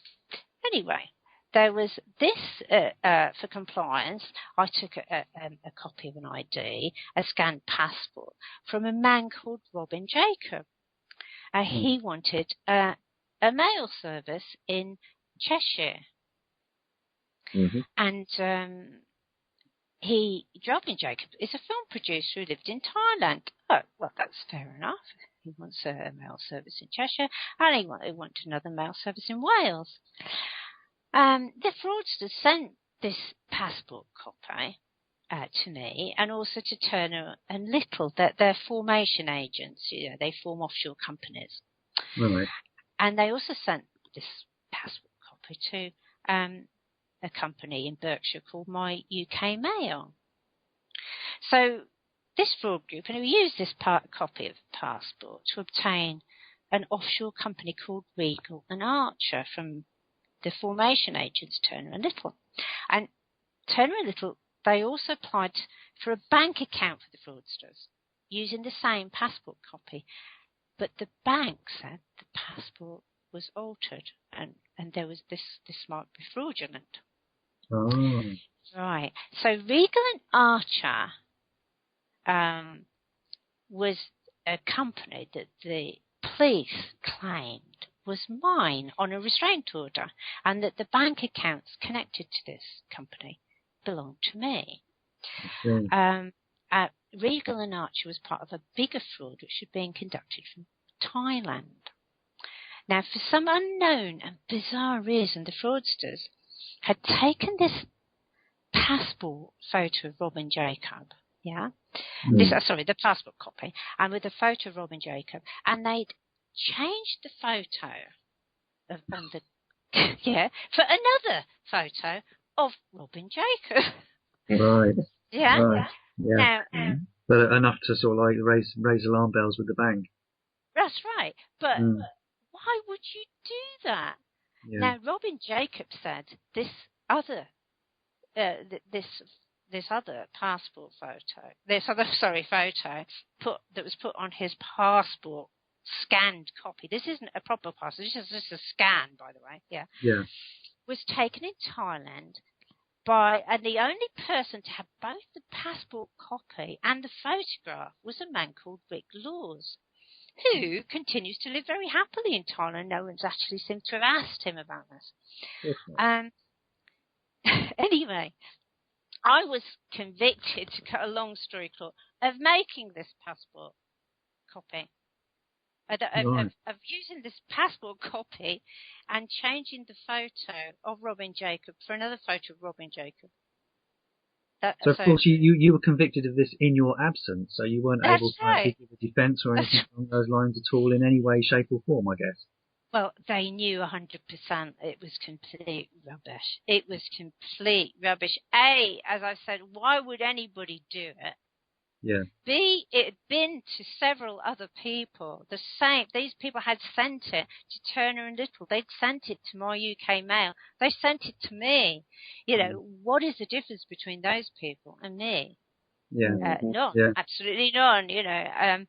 S3: Anyway, there was this for compliance. I took a copy of an ID, a scanned passport, from a man called Robin Jacob. He wanted a mail service in Cheshire, and Robin Jacob is a film producer who lived in Thailand. Oh, well, that's fair enough. He wants a mail service in Cheshire, and he wanted another mail service in Wales. The fraudster sent this passport copy to me, and also to Turner and Little, that they're formation agents. They form offshore companies.
S2: Right.
S3: And they also sent this passport copy to a company in Berkshire called My UK Mail. So this fraud group, and we used this copy of the passport to obtain an offshore company called Regal and Archer from the formation agents Turner and Little. And Turner and Little, they also applied for a bank account for the fraudsters using the same passport copy. But the bank said the passport was altered, and there was this might be fraudulent.
S2: Oh.
S3: Right. So Regal and Archer was a company that the police claimed was mine on a restraint order, and that the bank accounts connected to this company belonged to me.
S2: Okay.
S3: Regal and Archer was part of a bigger fraud which had been conducted from Thailand. Now, for some unknown and bizarre reason, the fraudsters had taken this passport photo of Robin Jacob, the passport copy, and with a photo of Robin Jacob, and they'd changed the photo for another photo of Robin Jacob.
S2: Right.
S3: Yeah.
S2: Right. Yeah.
S3: Now,
S2: but enough to sort of like raise alarm bells with the bank.
S3: that's right. But why would you do that?
S2: Yeah.
S3: Now, Robin Jacob said this other passport photo, photo that was put on his passport, scanned copy. This isn't a proper passport. This is just a scan, by the way. Yeah.
S2: Yeah.
S3: Was taken in Thailand and the only person to have both the passport copy and the photograph was a man called Rick Laws, who continues to live very happily in Thailand. No one's actually seemed to have asked him about this. Anyway, I was convicted, to cut a long story short, of making this passport copy. Of using this passport copy and changing the photo of Robin Jacob for another photo of Robin Jacob.
S2: So of course you were convicted of this in your absence, so you weren't able to actually give a defence or anything along those lines at all in any way, shape or form, I guess.
S3: Well, they knew 100% it was complete rubbish. It was complete rubbish. A, as I said, why would anybody do it?
S2: Yeah.
S3: B, it had been to several other people. The same. These people had sent it to Turner and Little. They'd sent it to my UK Mail. They sent it to me. You know, what is the difference between those people and me?
S2: Yeah.
S3: None.
S2: Yeah.
S3: Absolutely none. You know.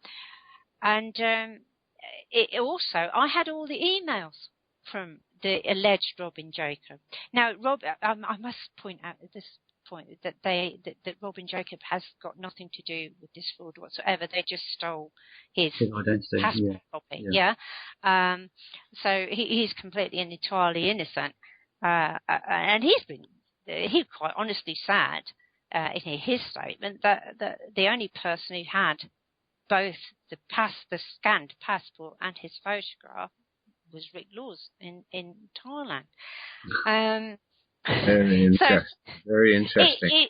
S3: It also, I had all the emails from the alleged Robin Jacob. Now, I must point out at this point that Robin Jacob has got nothing to do with this fraud whatsoever. They just stole his
S2: identity,
S3: passport copy. Yeah. So he's completely and entirely innocent, and he quite honestly said in his statement that the only person who had both the scanned passport and his photograph was Rick Laws in Thailand.
S1: Very interesting.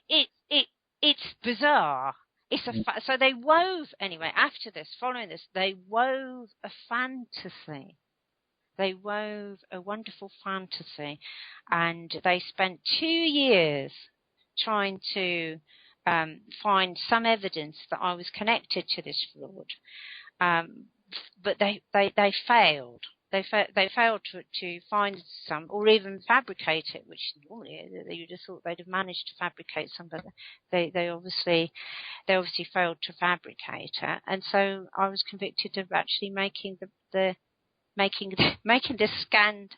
S3: It's bizarre. So they wove, anyway, after this, following this, they wove a fantasy. They wove a wonderful fantasy, and they spent 2 years trying to find some evidence that I was connected to this fraud. But they failed. They failed to find some, or even fabricate it, which normally you'd have thought they'd have managed to fabricate some, but they obviously failed to fabricate it, and so I was convicted of actually making the scanned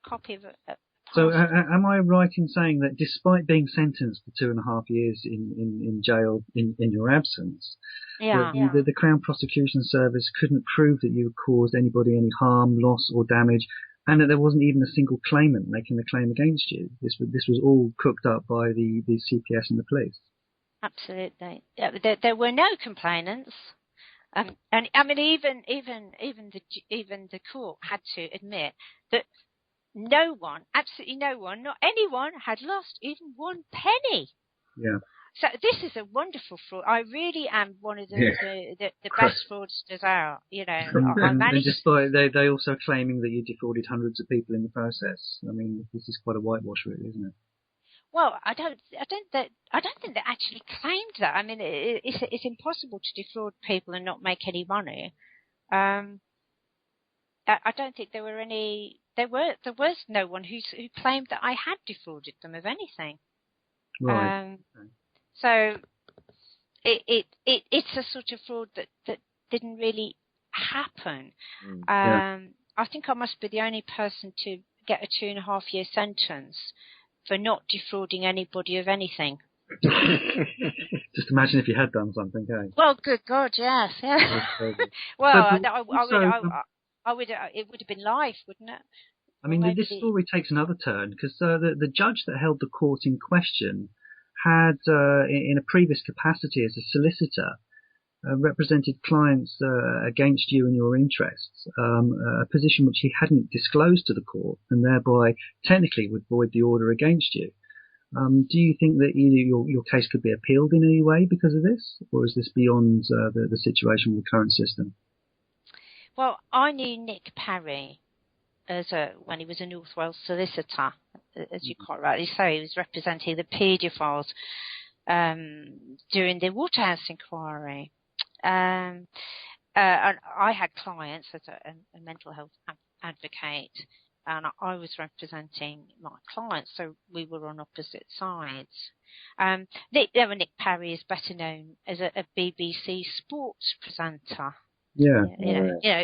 S3: copy of a
S2: So am I right in saying that despite being sentenced to 2.5 years in jail in your absence, the Crown Prosecution Service couldn't prove that you caused anybody any harm, loss or damage, and that there wasn't even a single claimant making the claim against you? This was all cooked up by the CPS and the police.
S3: Absolutely. There were no complainants. And I mean, even the court had to admit that no one, absolutely no one, not anyone, had lost even one penny.
S2: Yeah.
S3: So this is a wonderful fraud. I really am one of the best fraudsters out. You know,
S2: and despite they also claiming that you defrauded hundreds of people in the process. I mean, this is quite a whitewash, really, isn't it?
S3: Well, I don't think they actually claimed that. I mean, it's impossible to defraud people and not make any money. I don't think there were any. There was no one who claimed that I had defrauded them of anything.
S2: Right.
S3: So it's a sort of fraud that didn't really happen. I think I must be the only person to get a 2.5 year sentence for not defrauding anybody of anything.
S2: Just imagine if you had done something, eh?
S3: Well, good God, yes. Yeah. Well, I would. It would have been life, wouldn't it?
S2: I mean, this story takes another turn because the judge that held the court in question had, in a previous capacity as a solicitor, represented clients against you and your interests, a position which he hadn't disclosed to the court, and thereby technically would void the order against you. Do you think that your case could be appealed in any way because of this, or is this beyond the situation with the current system?
S3: Well, I knew Nick Parry when he was a North Wales solicitor, as you quite rightly say. He was representing the paedophiles during the Waterhouse inquiry. And I had clients as a mental health advocate, and I was representing my clients, so we were on opposite sides. Nick Parry is better known as a BBC sports presenter.
S2: Yeah.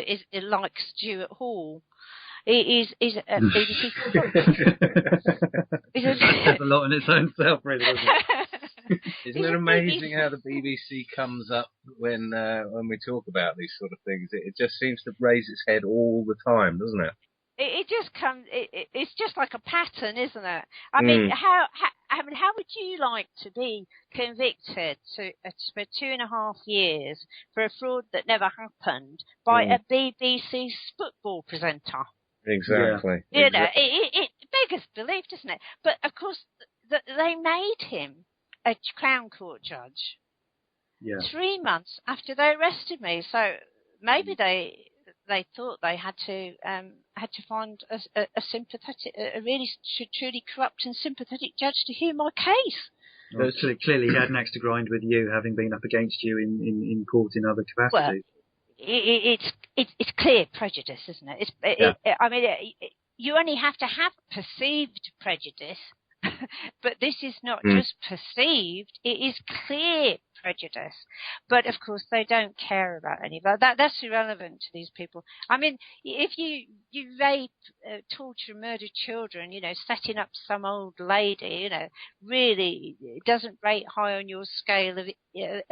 S3: Is like Stuart Hall. He's a BBC. He
S2: says a lot in its own self, really, doesn't it?
S1: Isn't it amazing how the BBC comes up when we talk about these sort of things? It just seems to raise its head all the time, doesn't it?
S3: It just comes. It's just like a pattern, isn't it? I mean, how would you like to be convicted for 2.5 years for a fraud that never happened by a BBC football presenter?
S1: Exactly.
S3: Yeah. You know, it beggars belief, doesn't it? But of course, they made him a Crown Court judge 3 months after they arrested me. So maybe they thought they had to find a sympathetic, a really truly corrupt and sympathetic judge to hear my case.
S2: Well, clearly he had an axe to grind with you, having been up against you in court in other capacities.
S3: Well, it's clear prejudice, isn't it? You only have to have perceived prejudice, but this is not just perceived; it is clear prejudice. But of course, they don't care about any of that. That's irrelevant to these people. I mean, if you rape, torture, murder children, setting up some old lady, really it doesn't rate high on your scale of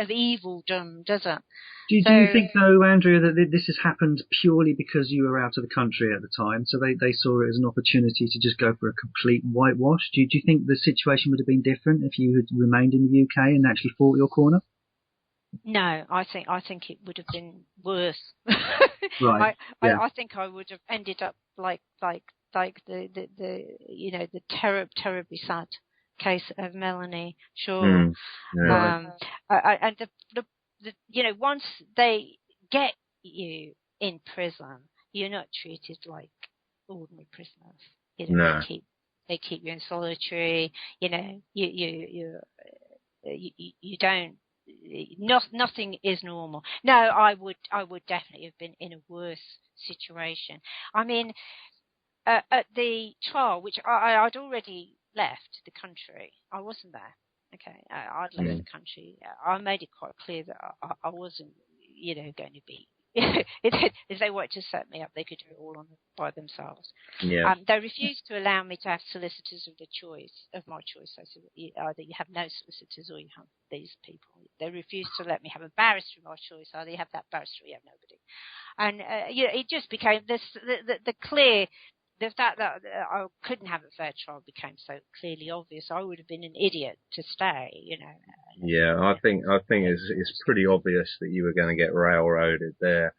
S3: evildom, does it?
S2: Do you think, though, Andrea, that this has happened purely because you were out of the country at the time, so they saw it as an opportunity to just go for a complete whitewash? Do you think the situation would have been different if you had remained in the UK and actually fought your corner?
S3: No, I think it would have been worse.
S2: Right.
S3: I think I would have ended up like the terribly sad case of Melanie Shaw. And once they get you in prison, you're not treated like ordinary prisoners.
S1: No.
S3: They keep you in solitary. You don't. Nothing is normal. No, I would definitely have been in a worse situation. I mean, at the trial, which I'd already left the country, I wasn't there. Okay, I'd left the country. I made it quite clear that I wasn't, going to be. If they wanted to set me up, they could do it all by themselves.
S1: Yeah.
S3: They refused to allow me to have solicitors of my choice. They said either you have no solicitors or you have these people. They refused to let me have a barrister of my choice. Either you have that barrister or you have nobody. And it just became the clear. The fact that I couldn't have a fair trial became so clearly obvious. I would have been an idiot to stay,
S1: Yeah, I think it's pretty obvious that you were going to get railroaded there.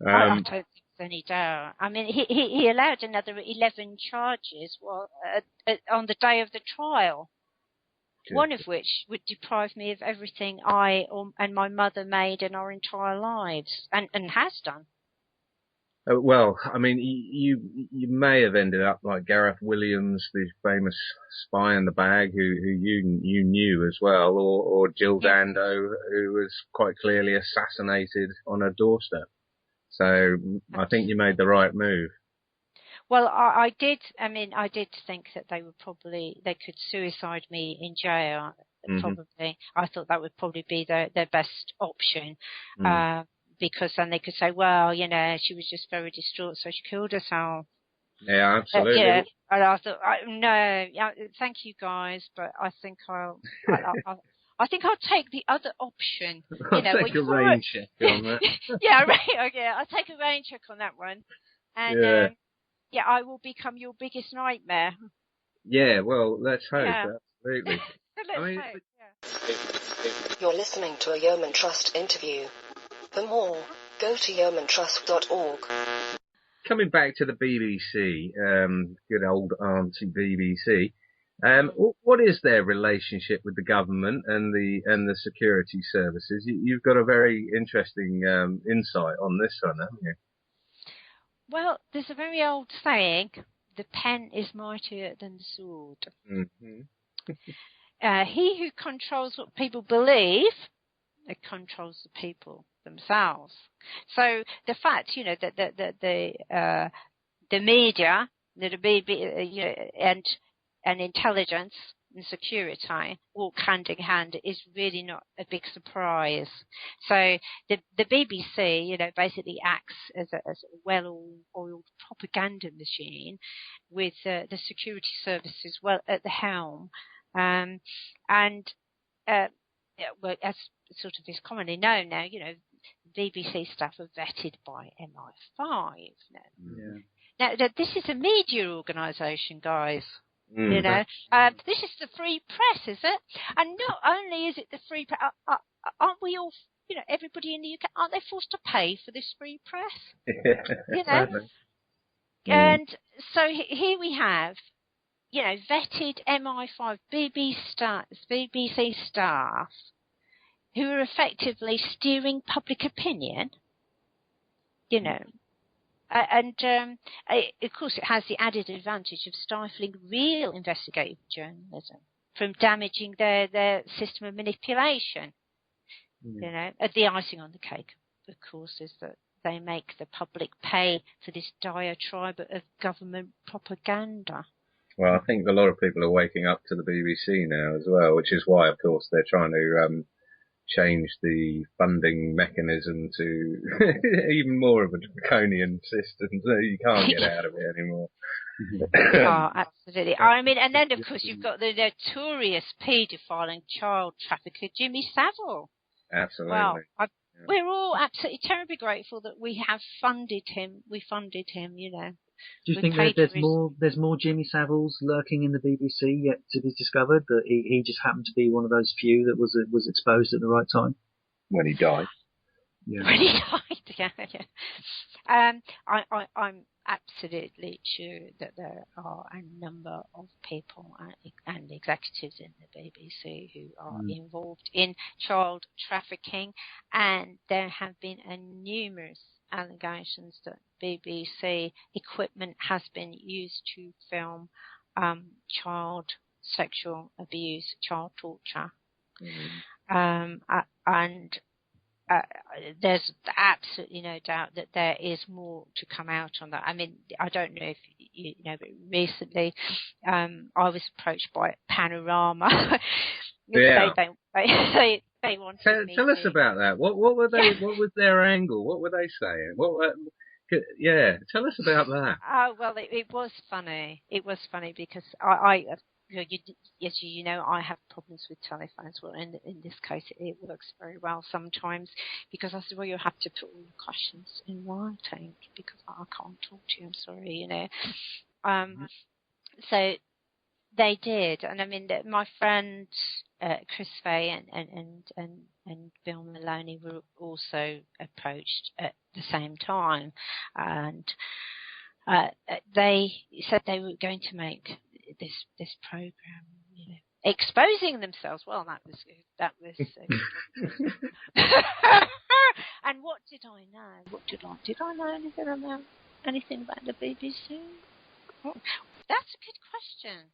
S3: I don't think there's any doubt. I mean, he allowed another 11 charges on the day of the trial. Good. One of which would deprive me of everything and my mother made in our entire lives, and has done.
S1: Well, I mean, you may have ended up like Gareth Williams, the famous spy in the bag, who you knew as well, or Jill Dando, who was quite clearly assassinated on her doorstep. So I think you made the right move.
S3: Well, I did. I mean, I did think that they could suicide me in jail. Probably, I thought that would probably be their best option. Because then they could say, well, she was just very distraught, so she killed herself.
S1: Yeah, absolutely.
S3: And I thought, no, thank you guys, but I think I'll take the other option.
S1: I'll take a rain check on that.
S3: Yeah, right. Okay, I'll take a rain check on that one, and I will become your biggest nightmare.
S1: Yeah, well, let's hope.
S3: Yeah.
S1: Absolutely.
S3: Let's hope. Yeah.
S4: You're listening to a Yeoman Trust interview. For more, go to yeomantrust.org.
S1: Coming back to the BBC, good old auntie BBC, what is their relationship with the government and the security services? You've got a very interesting insight on this one, haven't you?
S3: Well, there's a very old saying, the pen is mightier than the sword.
S1: Mm-hmm.
S3: He who controls what people believe, it controls the people themselves. So the fact, that the media, and intelligence and security walk hand in hand is really not a big surprise. So the BBC, basically acts as a well-oiled propaganda machine with the security services well at the helm. Well, as sort of is commonly known now, BBC staff are vetted by MI5. Now, this is a media organisation, guys. This is the free press, is it? And not only is it the free press, aren't we all, everybody in the UK, aren't they forced to pay for this free press? And so here we have, vetted MI5 BBC staff who are effectively steering public opinion, And, of course, it has the added advantage of stifling real investigative journalism from damaging their system of manipulation. The icing on the cake, of course, is that they make the public pay for this diatribe of government propaganda.
S1: Well, I think a lot of people are waking up to the BBC now as well, which is why, of course, they're trying to change the funding mechanism to even more of a draconian system, so you can't get out of it anymore.
S3: Oh, absolutely. I mean, and then, of course, you've got the notorious paedophile and child trafficker, Jimmy Savile.
S1: Absolutely.
S3: Well, we're all absolutely terribly grateful that we have funded him. We funded him,
S2: Do you think that there's more Jimmy Saviles lurking in the BBC yet to be discovered? That he just happened to be one of those few that was exposed at the right time
S1: when he died.
S3: Yeah. When he died, yeah. I'm absolutely sure that there are a number of people and executives in the BBC who are involved in child trafficking, and there have been numerous allegations that BBC equipment has been used to film child sexual abuse, child torture. There's absolutely no doubt that there is more to come out on that. I mean, I don't know if you know, but recently I was approached by Panorama.
S1: Yeah.
S3: They wanted me
S1: tell us about that. What were they? Yeah. What was their angle? What were they saying? Tell us about that.
S3: Oh well, it was funny. It was funny because I have problems with telephones. Well, in this case, it works very well sometimes because I said, well, you have to put all the questions in writing because I can't talk to you. I'm sorry, So they did, and I mean, my friend Chris Fay and Bill Maloney were also approached at the same time, and they said they were going to make this program, exposing themselves. Well, that was good. And what did I know? Did I know anything about the BBC? Oh, that's a good question.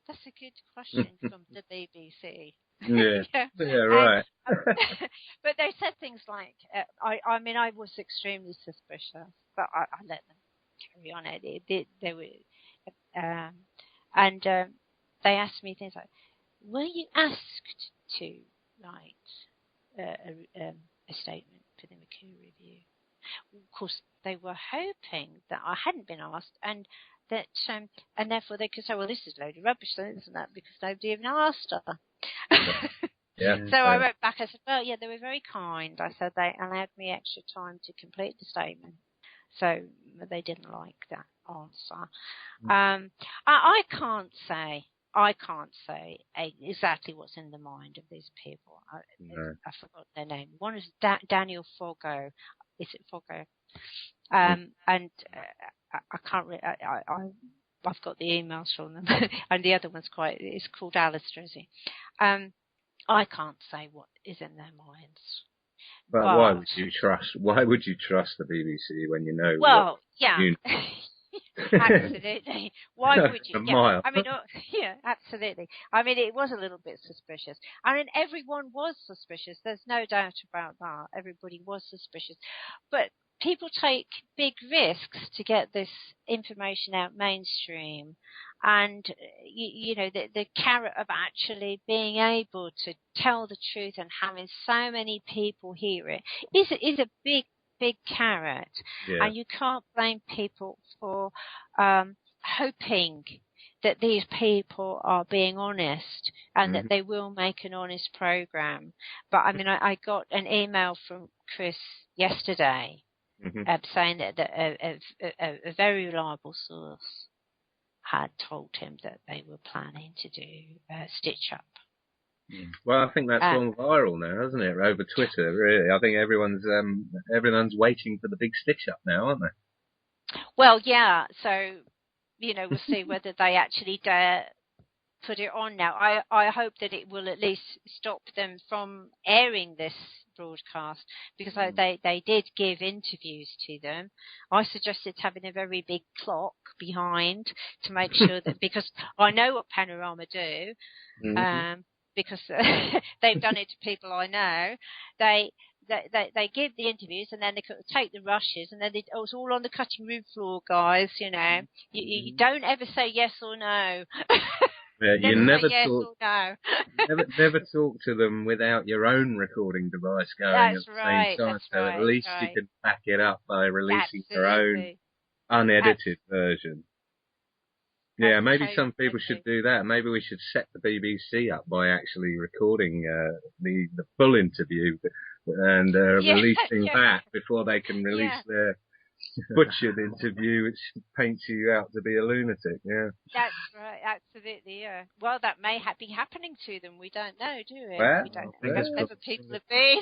S3: That's a good question from the BBC.
S1: Yeah, right.
S3: But they said things like, I mean, I was extremely suspicious, but I let them carry on. They were, and they asked me things like, were you asked to write a statement for the Mercury Review? Of course, they were hoping that I hadn't been asked, and that, and therefore they could say, well, this is a load of rubbish, isn't that? Because nobody even asked her. So I wrote back, I said, well, yeah, they were very kind. I said they allowed me extra time to complete the statement. So they didn't like that answer. I can't say I can't say exactly what's in the mind of these people. I forgot their name. One is Daniel Foggo. Is it Foggo? And I can't. I've got the emails from them, and the other one's it's called Alistair, is he? I can't say what is in their minds.
S1: But why would you trust? Why would you trust the BBC when you know?
S3: Well, yeah. Absolutely. Why would you? Yeah. I mean, yeah, absolutely. I mean, it was a little bit suspicious. I mean, everyone was suspicious. There's no doubt about that. Everybody was suspicious. But people take big risks to get this information out mainstream. And, you know, the carrot of actually being able to tell the truth and having so many people hear it is a big carrot. Yeah. And you can't blame people for hoping that these people are being honest and that they will make an honest program. But I mean, I got an email from Chris yesterday saying that a very reliable source had told him that they were planning to do Stitch Up.
S1: Well, I think that's gone viral now, hasn't it? Over Twitter, really. I think everyone's waiting for the big Stitch Up now, aren't they?
S3: Well, yeah. So, you know, we'll see whether they actually dare put it on now. I hope that it will at least stop them from airing this broadcast, because they did give interviews to them. I suggested having a very big clock behind to make sure that, because I know what Panorama do, because they've done it to people I know. They give the interviews and then they take the rushes and then it's all on the cutting room floor, guys. You know, you don't ever say yes or no.
S1: Yeah, you never
S3: yes
S1: talk.
S3: Or no.
S1: never talk to them without your own recording device going at the same time. So at least you can back it up by releasing your own unedited version. Yeah, maybe some people should do that. Maybe we should set the BBC up by actually recording the full interview and releasing that before they can release their butchered interview, which paints you out to be a lunatic. Yeah,
S3: that's right. Absolutely. Yeah. Well, that may be happening to them. We don't know, do we?
S1: Well,
S3: we don't know. That's clever people have been.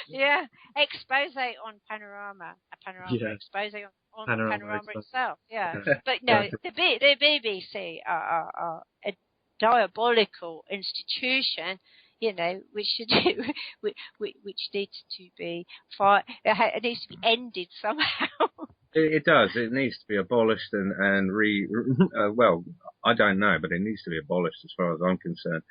S3: Yeah, expose on Panorama. Expose on Panorama itself. Yeah, but no, the BBC are a diabolical institution. You know, which needs to be it needs to be ended somehow.
S1: It does. It needs to be abolished and well, I don't know, but it needs to be abolished as far as I'm concerned.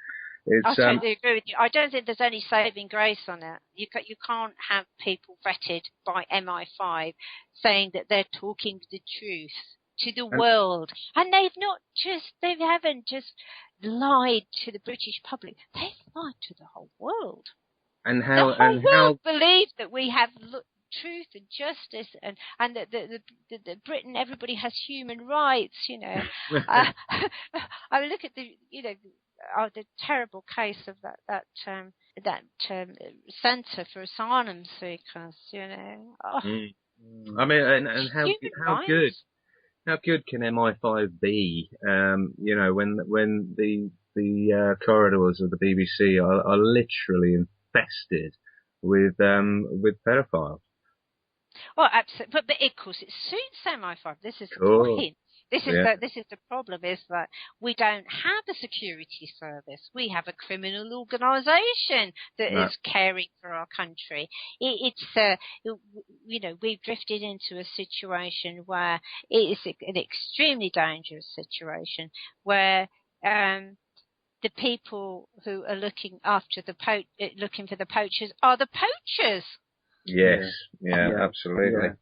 S3: I totally agree with you. I don't think there's any saving grace on it. You can't have people vetted by MI5 saying that they're talking the truth to the world, and they haven't just lied to the British public. They've lied to the whole world.
S1: And
S3: the whole world believes that we have truth and justice, and that Britain, everybody has human rights. You know, I mean, look at the terrible case of that centre for asylum seekers. You know,
S1: I mean, and how good can MI5 be? You know, when the corridors of the BBC are literally infested with pedophiles.
S3: Well, absolutely, but of course it suits MI5. This is the point. This is the problem, is that we don't have a security service. We have a criminal organisation that is caring for our country. You know, we've drifted into a situation where it is an extremely dangerous situation, where the people who are looking after looking for the poachers are the poachers.
S1: Yes, absolutely.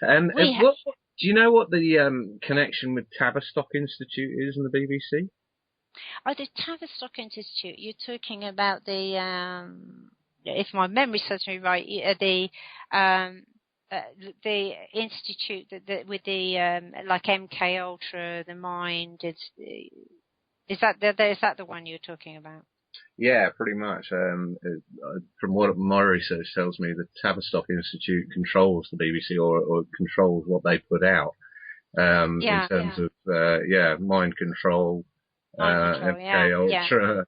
S1: Yeah. Do you know what the connection with Tavistock Institute is in the BBC?
S3: Oh, the Tavistock Institute. You're talking about the, if my memory serves me right, the institute that with the like MK Ultra, the Mind. Is that the one you're talking about?
S1: Yeah, pretty much. From what my research tells me, the Tavistock Institute controls the BBC or controls what they put out. in terms of mind control, MK Ultra,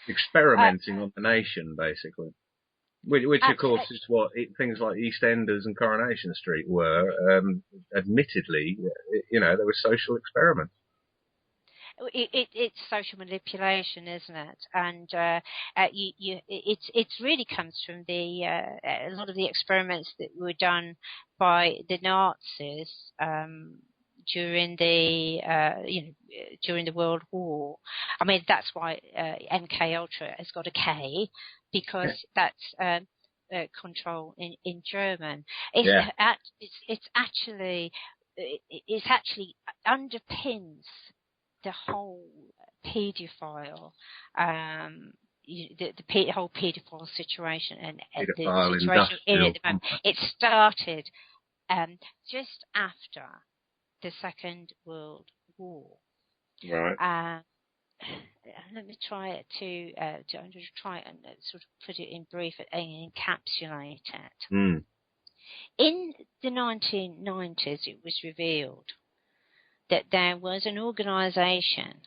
S1: experimenting on the nation, basically. Which of course, is what things like EastEnders and Coronation Street were. Admittedly, they were social experiments.
S3: It's social manipulation, isn't it? And it really comes from a lot of the experiments that were done by the Nazis during the World War. I mean, that's why MK Ultra has got a K, because that's control in German. It actually underpins the whole paedophile, the whole paedophile situation and the situation in it. It started just after the Second World War.
S1: Right.
S3: Let me try to try and sort of put it in brief and encapsulate it.
S1: Mm.
S3: In the 1990s, it was revealed that there was an organisation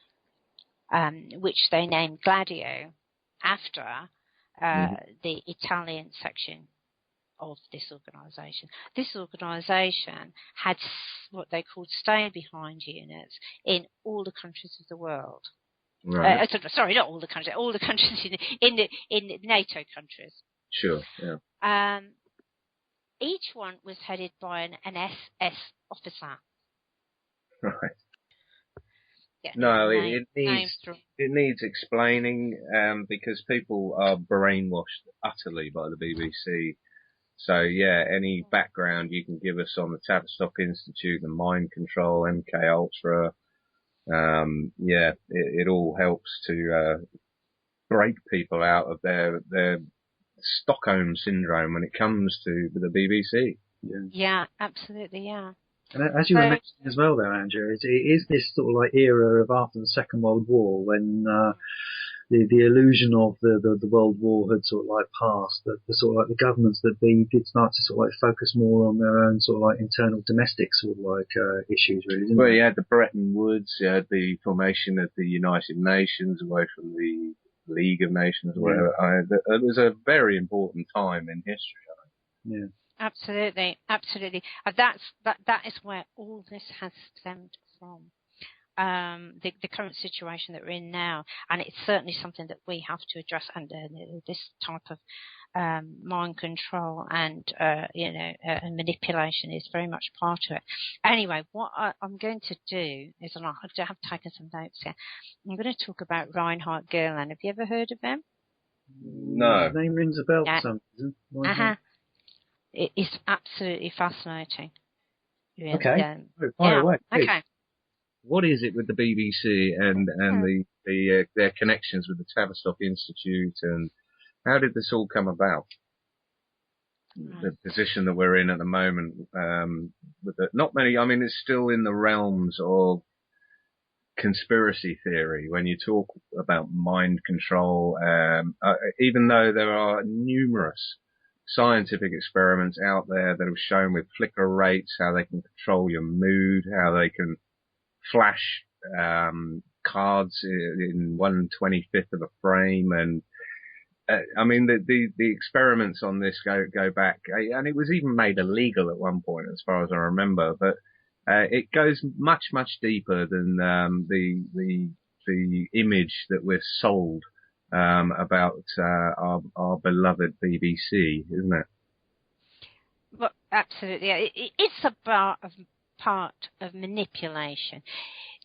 S3: which they named Gladio after the Italian section of this organisation. This organisation had what they called stay-behind units in all the countries of the world.
S1: Right.
S3: Sorry, not all the countries. All the countries in the NATO countries.
S1: Sure. Yeah.
S3: Each one was headed by an SS officer.
S1: Right.
S3: Yeah,
S1: no, it needs explaining because people are brainwashed utterly by the BBC. So any background you can give us on the Tavistock Institute, the mind control, MK Ultra, it all helps to break people out of their Stockholm syndrome when it comes to the BBC.
S3: Yeah, absolutely, yeah.
S2: And as you were mentioning as well there, Andrew, it is this sort of like era of after the Second World War when the illusion of the World War had sort of like passed, that the sort of like the governments that did start to sort of like focus more on their own sort of like internal domestic sort of like issues, really, didn't
S1: you had the Bretton Woods, you had the formation of the United Nations away from the League of Nations, or whatever. It was a very important time in history, I think.
S2: Yeah.
S3: Absolutely. That is where all this has stemmed from. The current situation that we're in now, and it's certainly something that we have to address. And this type of mind control and and manipulation is very much part of it. Anyway, what I'm going to do is, and I have taken some notes here. I'm going to talk about Reinhard Gehlen. Have you ever heard of him?
S2: No. The name rings a bell for some reason.
S3: It is absolutely fascinating.
S2: Okay. Fire away.
S3: Okay.
S1: What is it with the BBC and their connections with the Tavistock Institute, and how did this all come about? The position that we're in at the moment, with not many. I mean, it's still in the realms of conspiracy theory when you talk about mind control. Even though there are numerous scientific experiments out there that have shown with flicker rates how they can control your mood, how they can flash cards in 1/25th of a frame, and I mean the experiments on this go back, and it was even made illegal at one point, as far as I remember. But it goes much deeper than the image that we're sold about our beloved BBC, isn't it?
S3: Well, absolutely. It's about part of manipulation.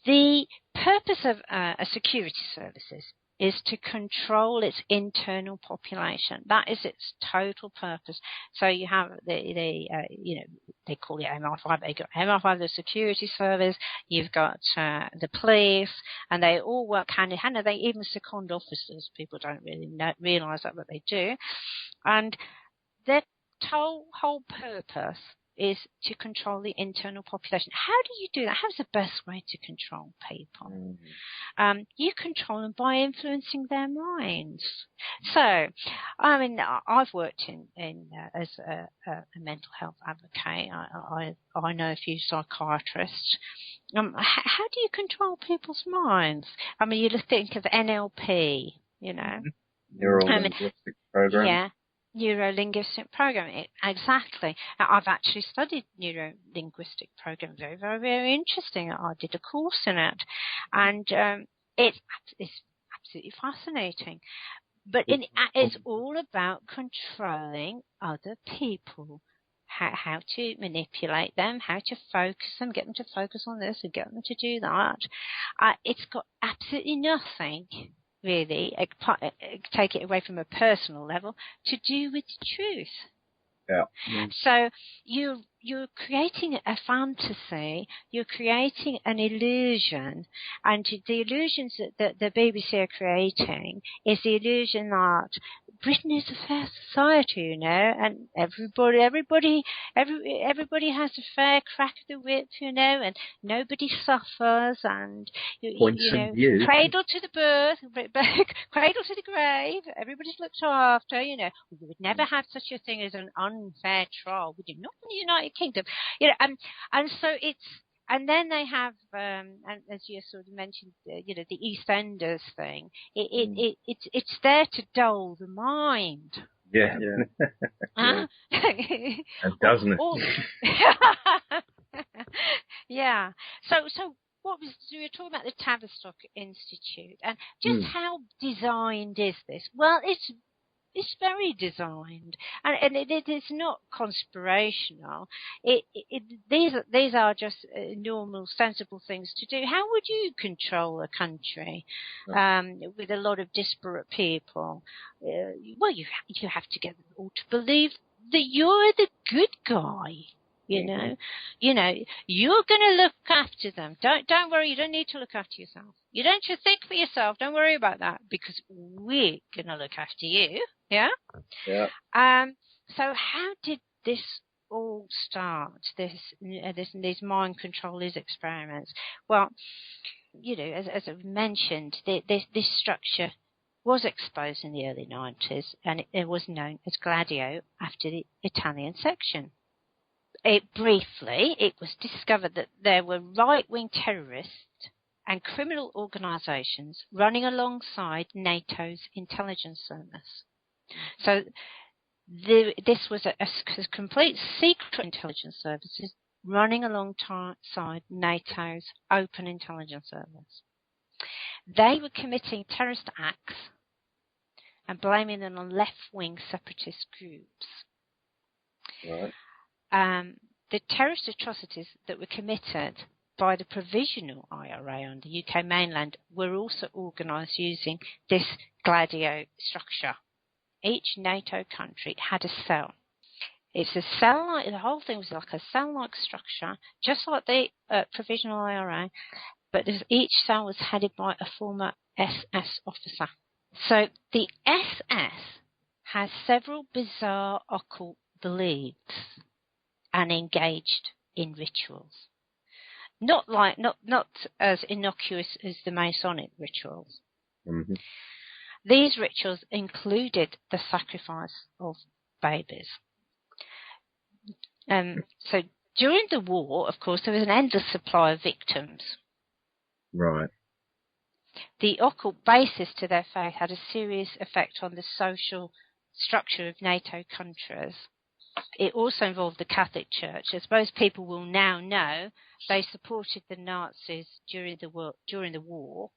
S3: The purpose of a security services is to control its internal population. That is its total purpose. So you have they call it MI5. They got MI5, the security service. You've got the police, and they all work hand in hand. And they even second officers. People don't really realise that, but they do. And their whole purpose is to control the internal population. How do you do that? How's the best way to control people? You control them by influencing their minds. So, I mean, I've worked as a mental health advocate. I know a few psychiatrists. How do you control people's minds? I mean, you think of NLP, you know.
S1: Neuro-linguistic program.
S3: Yeah. Neuro-linguistic programming, exactly. Now, I've actually studied neuro-linguistic programming. Very, very, very interesting. I did a course in it, and it's absolutely fascinating. But it's all about controlling other people, how to manipulate them, how to focus them, get them to focus on this and get them to do that. It's got absolutely nothing, really, take it away from a personal level, to do with truth.
S1: Yeah.
S3: So you're creating a fantasy, you're creating an illusion, and the illusions that the BBC are creating is the illusion that Britain is a fair society, you know, and everybody has a fair crack of the whip, you know, and nobody suffers, and you know, cradle to the birth, cradle to the grave, everybody's looked after, you know. You would never have such a thing as an unfair trial, would you? Not in the United Kingdom, you know, and so it's. And then they have, and as you sort of mentioned, you know, the EastEnders thing. It's there to dull the mind.
S1: Yeah.
S3: Huh?
S1: Doesn't it?
S3: Yeah. So what was we were talking about the Tavistock Institute, and just how designed is this? Well, it's very designed, and it is not conspirational. These are just normal, sensible things to do. How would you control a country with a lot of disparate people? Well, you have to get them all to believe that you're the good guy. You know, you're going to look after them. Don't worry. You don't need to look after yourself. You don't just think for yourself. Don't worry about that, because we're going to look after you. Yeah.
S1: Yeah.
S3: So how did this all start? These mind control experiments. Well, you know, as I've mentioned, this structure was exposed in the early 90s, and it was known as Gladio after the Italian section. Briefly, it was discovered that there were right-wing terrorists and criminal organisations running alongside NATO's intelligence service. So this was a complete secret intelligence services running alongside NATO's open intelligence service. They were committing terrorist acts and blaming them on left-wing separatist groups.
S1: Right.
S3: The terrorist atrocities that were committed by the provisional IRA on the UK mainland were also organised using this Gladio structure. Each NATO country had a cell. It's a cell-like, the whole thing was like a cell-like structure, just like the provisional IRA, but each cell was headed by a former SS officer. So the SS has several bizarre occult beliefs and engaged in rituals. Not as innocuous as the Masonic rituals.
S1: Mm-hmm.
S3: These rituals included the sacrifice of babies. So during the war, of course, there was an endless supply of victims.
S1: Right.
S3: The occult basis to their faith had a serious effect on the social structure of NATO countries. It also involved the Catholic Church. As most people will now know, they supported the Nazis during the war.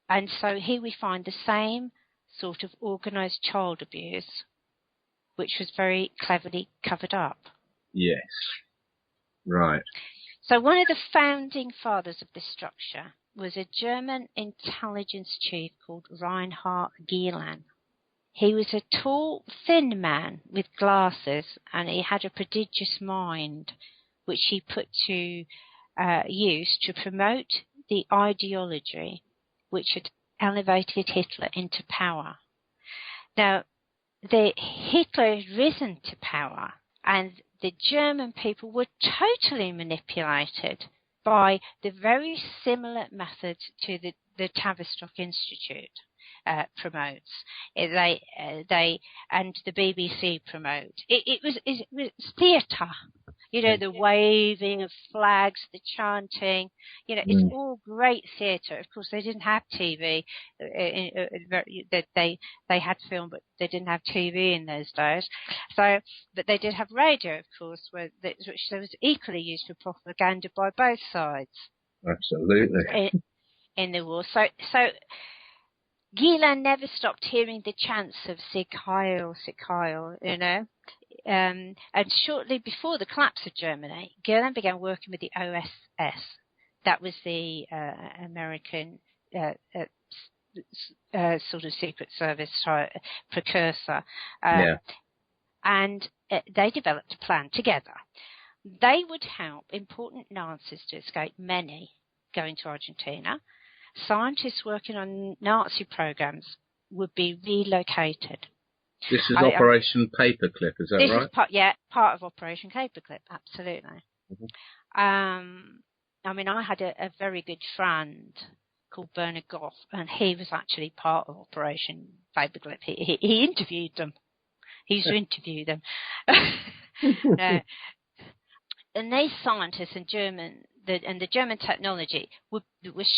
S3: And so here we find the same sort of organised child abuse, which was very cleverly covered up.
S1: Yes. Right.
S3: So one of the founding fathers of this structure was a German intelligence chief called Reinhard Gehlen. He was a tall, thin man with glasses, and he had a prodigious mind, which he put to use to promote the ideology which had elevated Hitler into power. Now, Hitler had risen to power, And the German people were totally manipulated by the very similar methods to the Tavistock Institute promotes. They and the BBC promote. It was theatre. You know, the waving of flags, the chanting. You know, it's all great theatre. Of course, they didn't have TV. They had film, but they didn't have TV in those days. So, but they did have radio, of course, which was equally used for propaganda by both sides.
S1: Absolutely.
S3: In the war. So Gielan never stopped hearing the chants of Sieg Heil, Sieg Heil, you know. And shortly before the collapse of Germany, Gielan began working with the OSS. That was the American sort of secret service precursor. And they developed a plan together. They would help important Nazis to escape, many going to Argentina. Scientists working on Nazi programs would be relocated.
S1: This is Operation Paperclip, is that right?
S3: This is part of Operation Paperclip, absolutely. I mean, I had a very good friend called Bernard Goff, and he was actually part of Operation Paperclip. He interviewed them. He used to interview them. And these scientists and the German technology was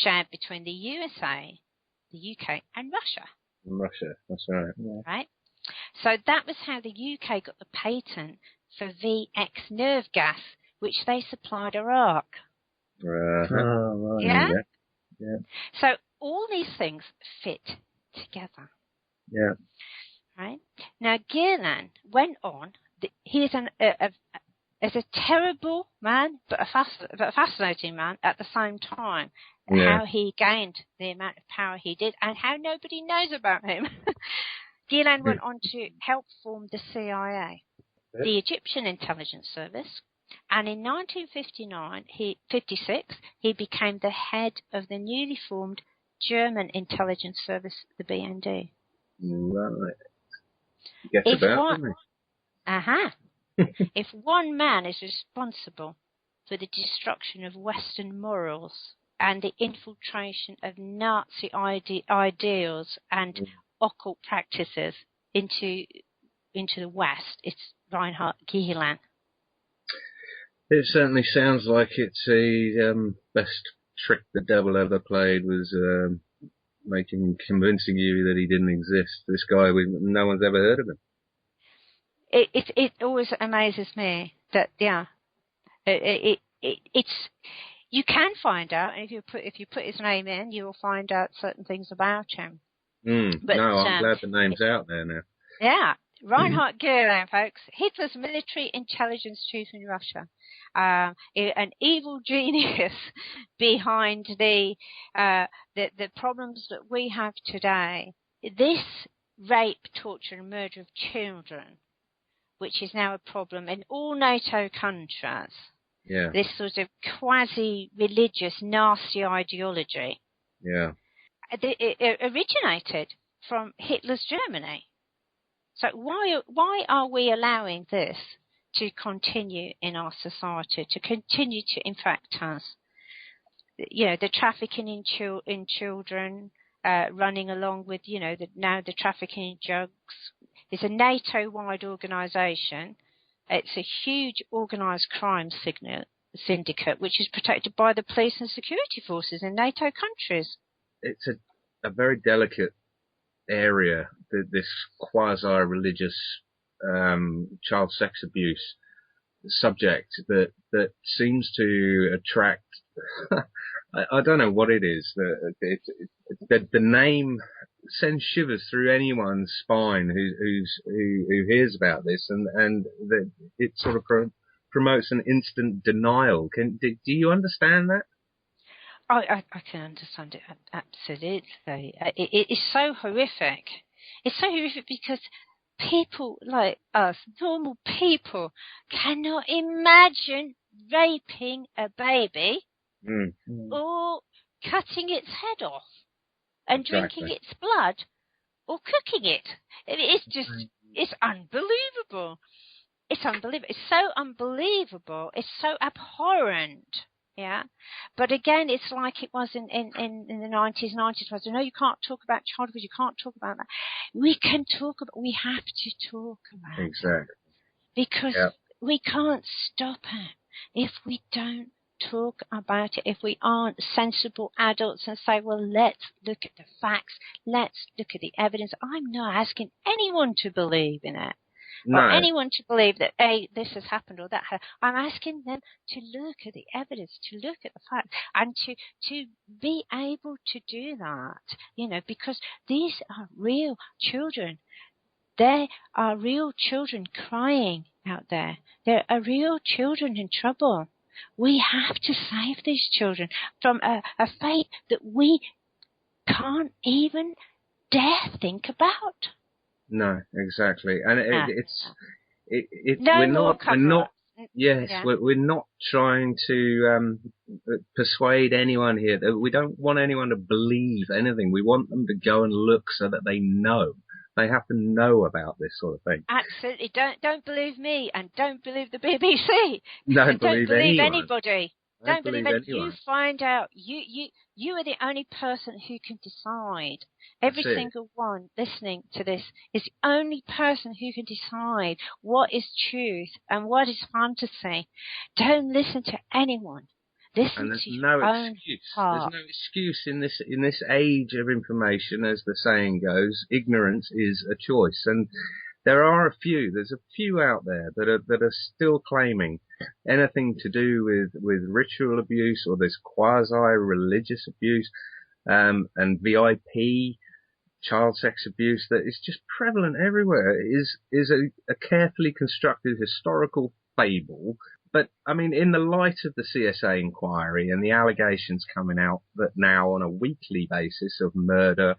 S3: shared between the USA, the UK, and Russia.
S1: Russia, that's right. Yeah.
S3: Right? So that was how the UK got the patent for VX nerve gas, which they supplied Iraq.
S1: Right.
S3: Yeah?
S1: Yeah.
S3: So all these things fit together.
S1: Yeah.
S3: Right? Now, Gielan went on. He is a terrible man, but a fascinating man at the same time.
S1: Yeah.
S3: How he gained the amount of power he did, and how nobody knows about him. Gielan went on to help form the CIA, the Egyptian intelligence service, and in 1956 he became the head of the newly formed German intelligence service, the BND.
S1: Right. Guess about me.
S3: If one man is responsible for the destruction of Western morals and the infiltration of Nazi ideals and occult practices into the West, it's Reinhard Gielan.
S1: It certainly sounds like it's the best trick the devil ever played was convincing you that he didn't exist. This guy, no one's ever heard of him.
S3: It always amazes me that it's you can find out, and if you put his name in, you will find out certain things about him. But,
S1: no, I'm glad the name's out there now.
S3: Yeah, Reinhard Gielan, folks, Hitler's military intelligence chief in Russia, an evil genius behind the problems that we have today. This rape, torture, and murder of children, which is now a problem in all NATO countries.
S1: Yeah.
S3: This sort of quasi-religious, nasty ideology.
S1: Yeah.
S3: It originated from Hitler's Germany. So why are we allowing this to continue in our society, to continue to infect us? You know, the trafficking in children, running along with, you know, the trafficking in drugs. It's a NATO-wide organisation. It's a huge organised crime syndicate, which is protected by the police and security forces in NATO countries.
S1: It's a very delicate area, this quasi-religious child sex abuse subject that seems to attract. I don't know what it is. The name sends shivers through anyone's spine who hears about this, and it sort of promotes an instant denial. Do you understand that?
S3: I can understand it absolutely. It is so horrific. It's so horrific because people like us, normal people, cannot imagine raping a baby or cutting its head off and drinking its blood or cooking it. It's unbelievable. It's unbelievable. It's so unbelievable. It's so abhorrent. Yeah. But again, it's like it was in the 90s was, no, you can't talk about child abuse. You can't talk about that. We can talk about, we have to talk about
S1: Exactly.
S3: it. Because we can't stop it if we don't talk about it, if we aren't sensible adults and say, well, let's look at the facts, let's look at the evidence. I'm not asking anyone to believe in it.
S1: No.
S3: Or anyone to believe that, this has happened or that has. I'm asking them to look at the evidence, to look at the facts, and to be able to do that, because these are real children. There are real children crying out there. There are real children in trouble. We have to save these children from a fate that we can't even dare think about.
S1: No, exactly, and we're not trying to persuade anyone here. We don't want anyone to believe anything. We want them to go and look so that they know. They have to know about this sort of thing.
S3: Absolutely. Don't believe me, and don't believe the BBC.
S1: Don't believe
S3: anybody. Don't believe
S1: anyone.
S3: You find out. You are the only person who can decide. Every single one listening to this is the only person who can decide what is truth and what is fantasy. Don't listen to anyone. Listen to your own heart.
S1: There's no excuse in this age of information, as the saying goes. Ignorance is a choice, and there's a few out there that are still claiming anything to do with ritual abuse or this quasi-religious abuse, and VIP, child sex abuse that is just prevalent everywhere. Is a carefully constructed historical fable. But, I mean, in the light of the CSA inquiry and the allegations coming out that now on a weekly basis of murder,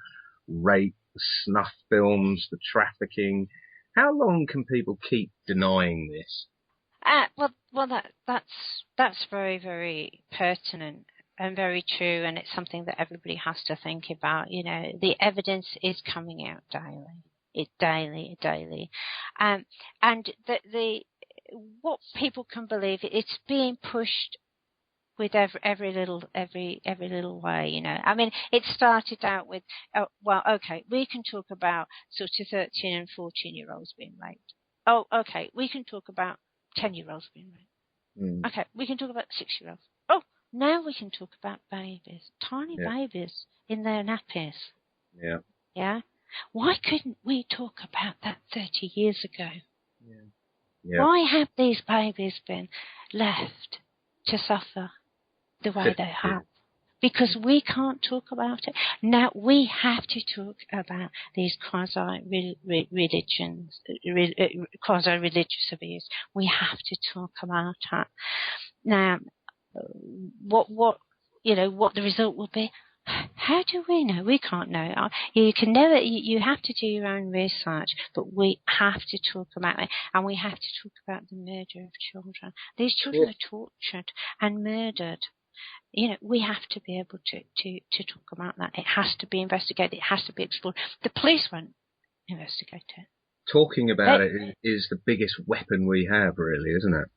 S1: rape, snuff films, the trafficking, how long can people keep denying this?
S3: Well, that's very, very pertinent and very true, and it's something that everybody has to think about. The evidence is coming out daily. And what people can believe, it's being pushed with every little way, I mean, it started out with, we can talk about sort of 13 and 14-year-olds being raped. Oh, okay, we can talk about 10-year-olds being raped. Okay, we can talk about 6-year-olds. Oh, now we can talk about babies, tiny babies in their nappies.
S1: Yeah.
S3: Yeah? Why couldn't we talk about that 30 years ago?
S1: Yeah.
S3: Why have these babies been left to suffer the way they have? Because we can't talk about it. Now we have to talk about these quasi-religious abuse. We have to talk about it. Now, what the result will be? How do we know? We can't know. You can never. You have to do your own research, but we have to talk about it, and we have to talk about the murder of children. These children are tortured and murdered. We have to be able to talk about that. It has to be investigated. It has to be explored. The police won't investigate it.
S1: Talking about it is the biggest weapon we have, really, isn't it?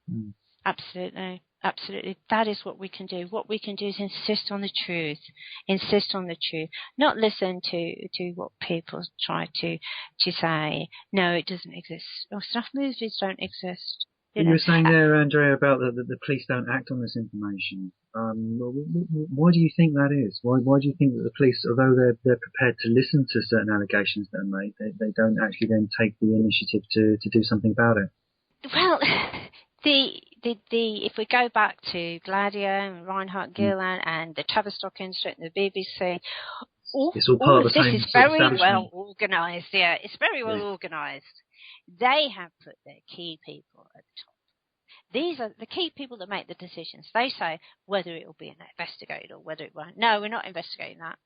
S3: Absolutely. Absolutely. That is what we can do. What we can do is insist on the truth. Insist on the truth. Not listen to what people try to say. No, it doesn't exist. Or snuff movies don't exist.
S2: You were saying there, Andrea, about the police don't act on this information. Why do you think that is? Why do you think that the police, although they're prepared to listen to certain allegations that are made, they don't actually then take the initiative to do something about it?
S3: Well, if we go back to Gladio and Reinhard Gillan and the Tavistock Institute and the BBC,
S2: it's all part of the same
S3: this is very well organised. Yeah, it's very well organised. They have put their key people at the top. These are the key people that make the decisions. They say whether it will be investigated or whether it won't. No, we're not investigating that.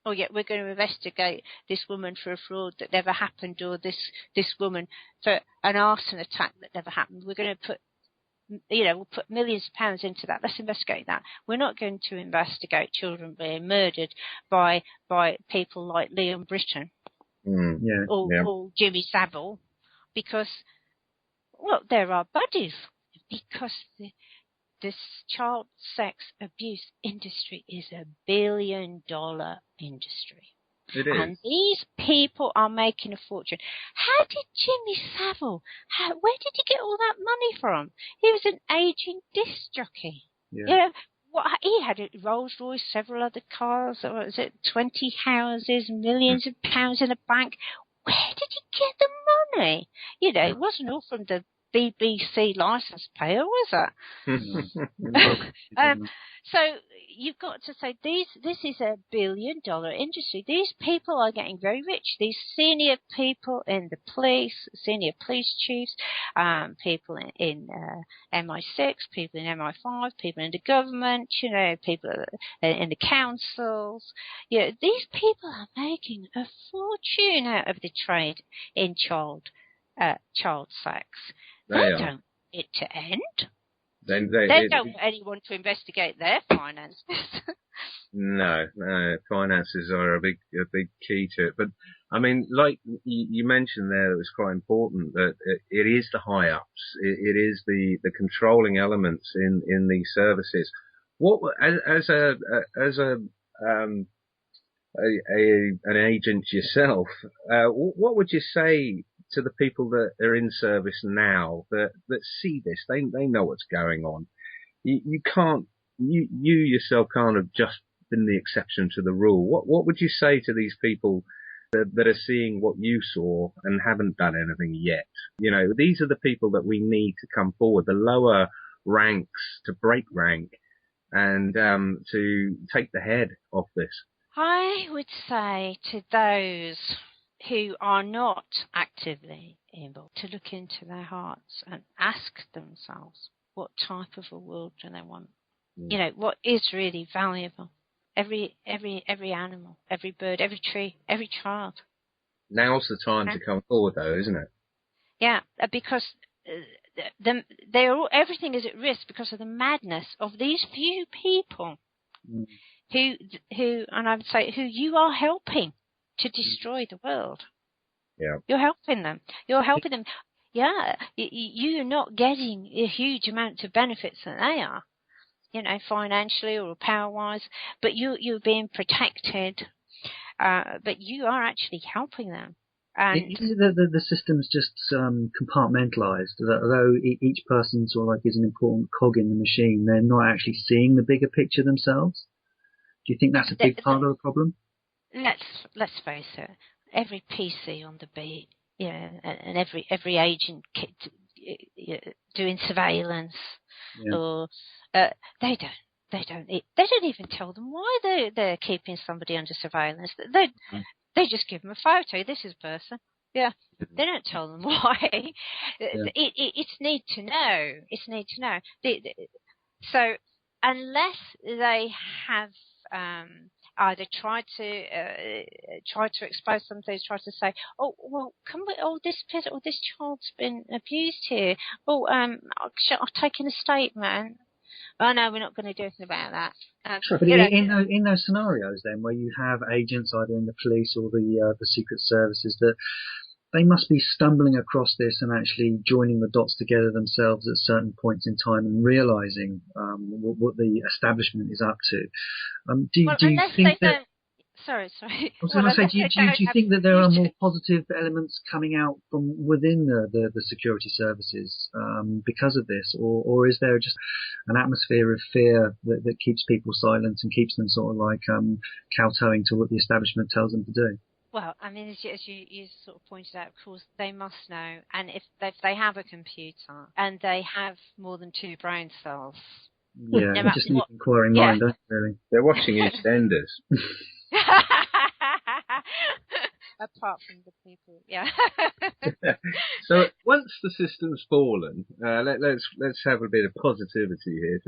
S3: Oh, yeah, we're going to investigate this woman for a fraud that never happened, or this woman for an arson attack that never happened. We're going to put, we'll put millions of pounds into that. Let's investigate that. We're not going to investigate children being murdered by people like Liam Britton or Jimmy Savile, because Well, they're our buddies because this child sex abuse industry is $1 billion industry.
S1: It is.
S3: And these people are making a fortune. How did Jimmy Savile, where did he get all that money from? He was an aging disc jockey.
S2: Yeah.
S3: You know, he had a Rolls Royce, several other cars, or was it 20 houses, millions of pounds in a bank. Where did he get the money? You know, it wasn't all from the BBC license payer, was it? So you've got to say this is $1 billion industry. These people are getting very rich. These senior people in the police, senior police chiefs, people in MI6, people in MI5, people in the government, you know, people in the councils. You know, these people are making a fortune out of the trade in child sex. They don't want it to end. They don't want anyone to investigate their finances.
S1: No, finances are a big key to it. But I mean, like you mentioned there, it was quite important that it is the high ups, it is the controlling elements in these services. What as an agent yourself, what would you say to the people that are in service now that see this? They know what's going on. You can't, you yourself can't have just been the exception to the rule. What would you say to these people that are seeing what you saw and haven't done anything yet? You know, these are the people that we need to come forward, the lower ranks, to break rank and to take the head off this.
S3: I would say to those who are not actively involved to look into their hearts and ask themselves, what type of a world do they want? You know, what is really valuable? Every animal, every bird, every tree, every child.
S1: Now's the time to come forward, though, isn't it?
S3: Yeah, because everything is at risk because of the madness of these few people who, and I would say, who you are helping to destroy the world.
S1: Yeah,
S3: you're helping them. You're helping them. Yeah, you're not getting a huge amount of benefits that they are, you know, financially or power-wise, but you're being protected. But you are actually helping them. And
S2: is it that the system's just compartmentalised? That although each person sort of like is an important cog in the machine, they're not actually seeing the bigger picture themselves. Do you think that's a big part of the problem?
S3: Let's face it. Every PC on the beat, you know, and every agent doing surveillance, or they don't even tell them why they're keeping somebody under surveillance. They just give them a photo. This is a person. Yeah, they don't tell them why. It's need to know. It's need to know. So unless they have either tried to expose something, tried to say, oh well, this child's been abused here. Oh, I'll take in a statement. Oh no, we're not going to do anything about that.
S2: But in those scenarios, then, where you have agents either in the police or the secret services, that they must be stumbling across this and actually joining the dots together themselves at certain points in time and realizing what the establishment is up to. Do you think that?
S3: Sorry.
S2: I was going to say, do you think that there are more positive elements coming out from within the security services because of this, or is there just an atmosphere of fear that keeps people silent and keeps them sort of like kowtowing to what the establishment tells them to do?
S3: Well, I mean, as you sort of pointed out, of course, they must know, and if they have a computer and they have more than 2 brain cells.
S2: Yeah, no, just an inquiring mind, don't they, really?
S1: They're watching EastEnders.
S3: Apart from the people, yeah.
S1: So once the system's fallen, let's have a bit of positivity here.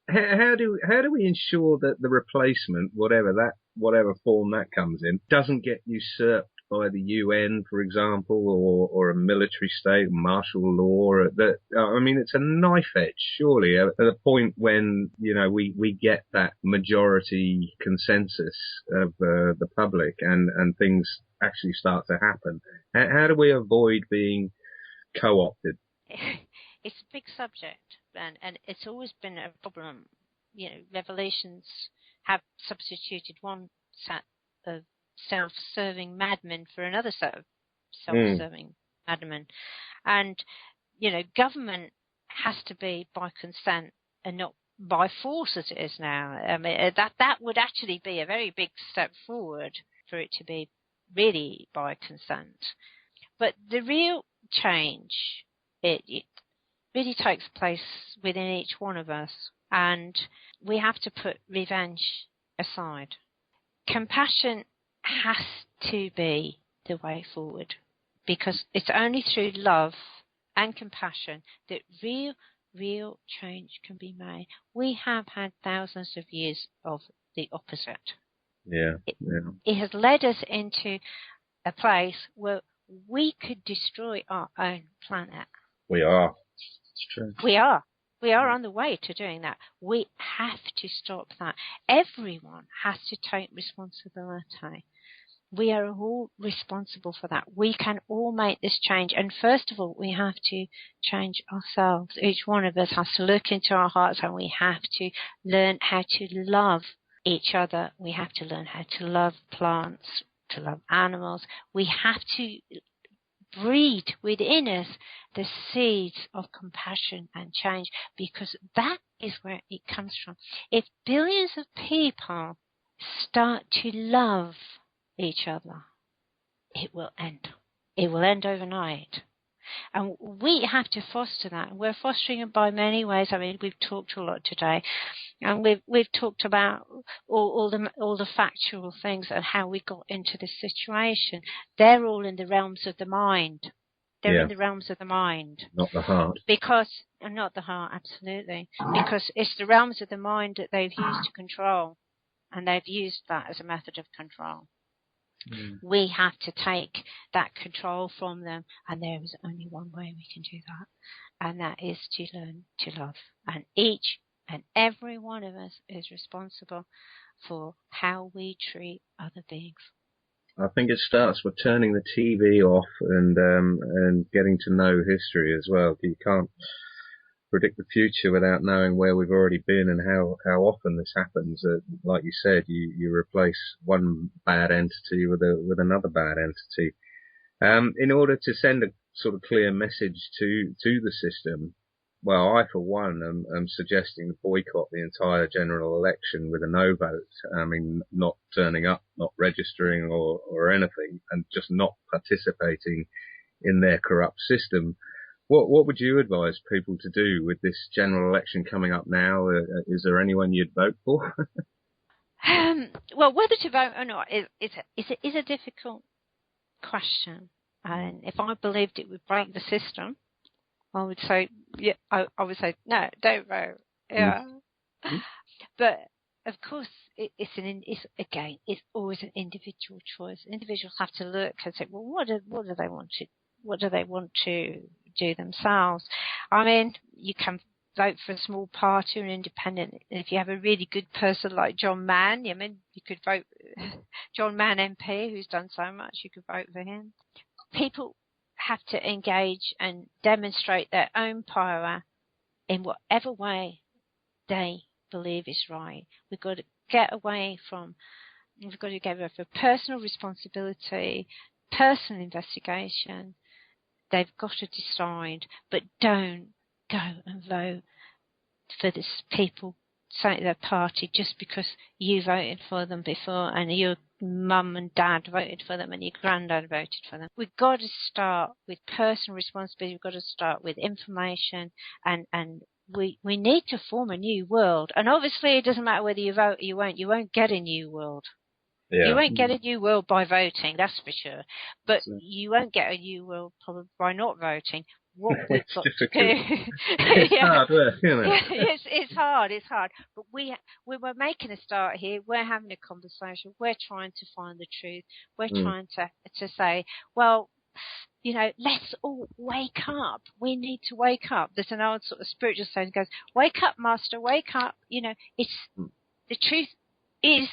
S1: How do we ensure that the replacement, whatever form that comes in, doesn't get usurped by the UN, for example, or a military state, martial law? I mean, it's a knife edge, surely, at the point when, you know, we get that majority consensus of the public and things actually start to happen. How do we avoid being co-opted?
S3: it's a big subject, and it's always been a problem. Revelations have substituted one set of self-serving madmen for another set of self-serving madmen. And, government has to be by consent and not by force as it is now. I mean, that would actually be a very big step forward for it to be really by consent. But the real change, it really takes place within each one of us, and we have to put revenge aside. Compassion has to be the way forward, because it's only through love and compassion that real change can be made. We have had thousands of years of the opposite. It has led us into a place where we could destroy our own planet.
S1: We are.
S2: It's true.
S3: We are. We are on the way to doing that. We have to stop that. Everyone has to take responsibility. We are all responsible for that. We can all make this change. And first of all, we have to change ourselves. Each one of us has to look into our hearts, and we have to learn how to love each other. We have to learn how to love plants, to love animals. We have to breed within us the seeds of compassion and change, because that is where it comes from. If billions of people start to love each other, it will end. It will end overnight. And we have to foster that. And we're fostering it by many ways. I mean, we've talked a lot today, and we've talked about all the factual things and how we got into this situation. They're all in the realms of the mind. They're in the realms of the mind.
S1: Not the heart.
S3: Not the heart, absolutely. Because it's the realms of the mind that they've used to control, and they've used that as a method of control. We have to take that control from them, and there is only one way we can do that, and that is to learn to love. And each and every one of us is responsible for how we treat other beings.
S1: I think it starts with turning the TV off and getting to know history as well. You can't predict the future without knowing where we've already been and how often this happens. Like you said, you replace one bad entity with another bad entity. In order to send a sort of clear message to the system, well, I for one am suggesting to boycott the entire general election with a no vote. I mean, not turning up, not registering or anything, and just not participating in their corrupt system. What would you advise people to do with this general election coming up now? Is there anyone you'd vote for?
S3: Well, whether to vote or not is a difficult question. And if I believed it would break the system, I would say, I would say, no, don't vote. Yeah. But of course, it's always an individual choice. Individuals have to look and say, well, what do they want to? What do they want to do themselves? I mean, you can vote for a small party or an independent. If you have a really good person like John Mann, I mean, you could vote John Mann MP, who's done so much. You could vote for him. People have to engage and demonstrate their own power in whatever way they believe is right. We've got to get away from personal responsibility, personal investigation. They've got to decide, but don't go and vote for this people, say their party, just because you voted for them before and your mum and dad voted for them and your granddad voted for them. We've got to start with personal responsibility. We've got to start with information, and we need to form a new world. And obviously it doesn't matter whether you vote or you won't. You won't get a new world. Yeah. You won't get a new world by voting, that's for sure. But you won't get a new world probably by not voting. What we've got to do.
S1: It's hard work, isn't it?
S3: It's hard. But we're making a start here. We're having a conversation. We're trying to find the truth. We're trying to say, well, let's all wake up. We need to wake up. There's an old sort of spiritual saying that goes, wake up, master, wake up. It's the truth is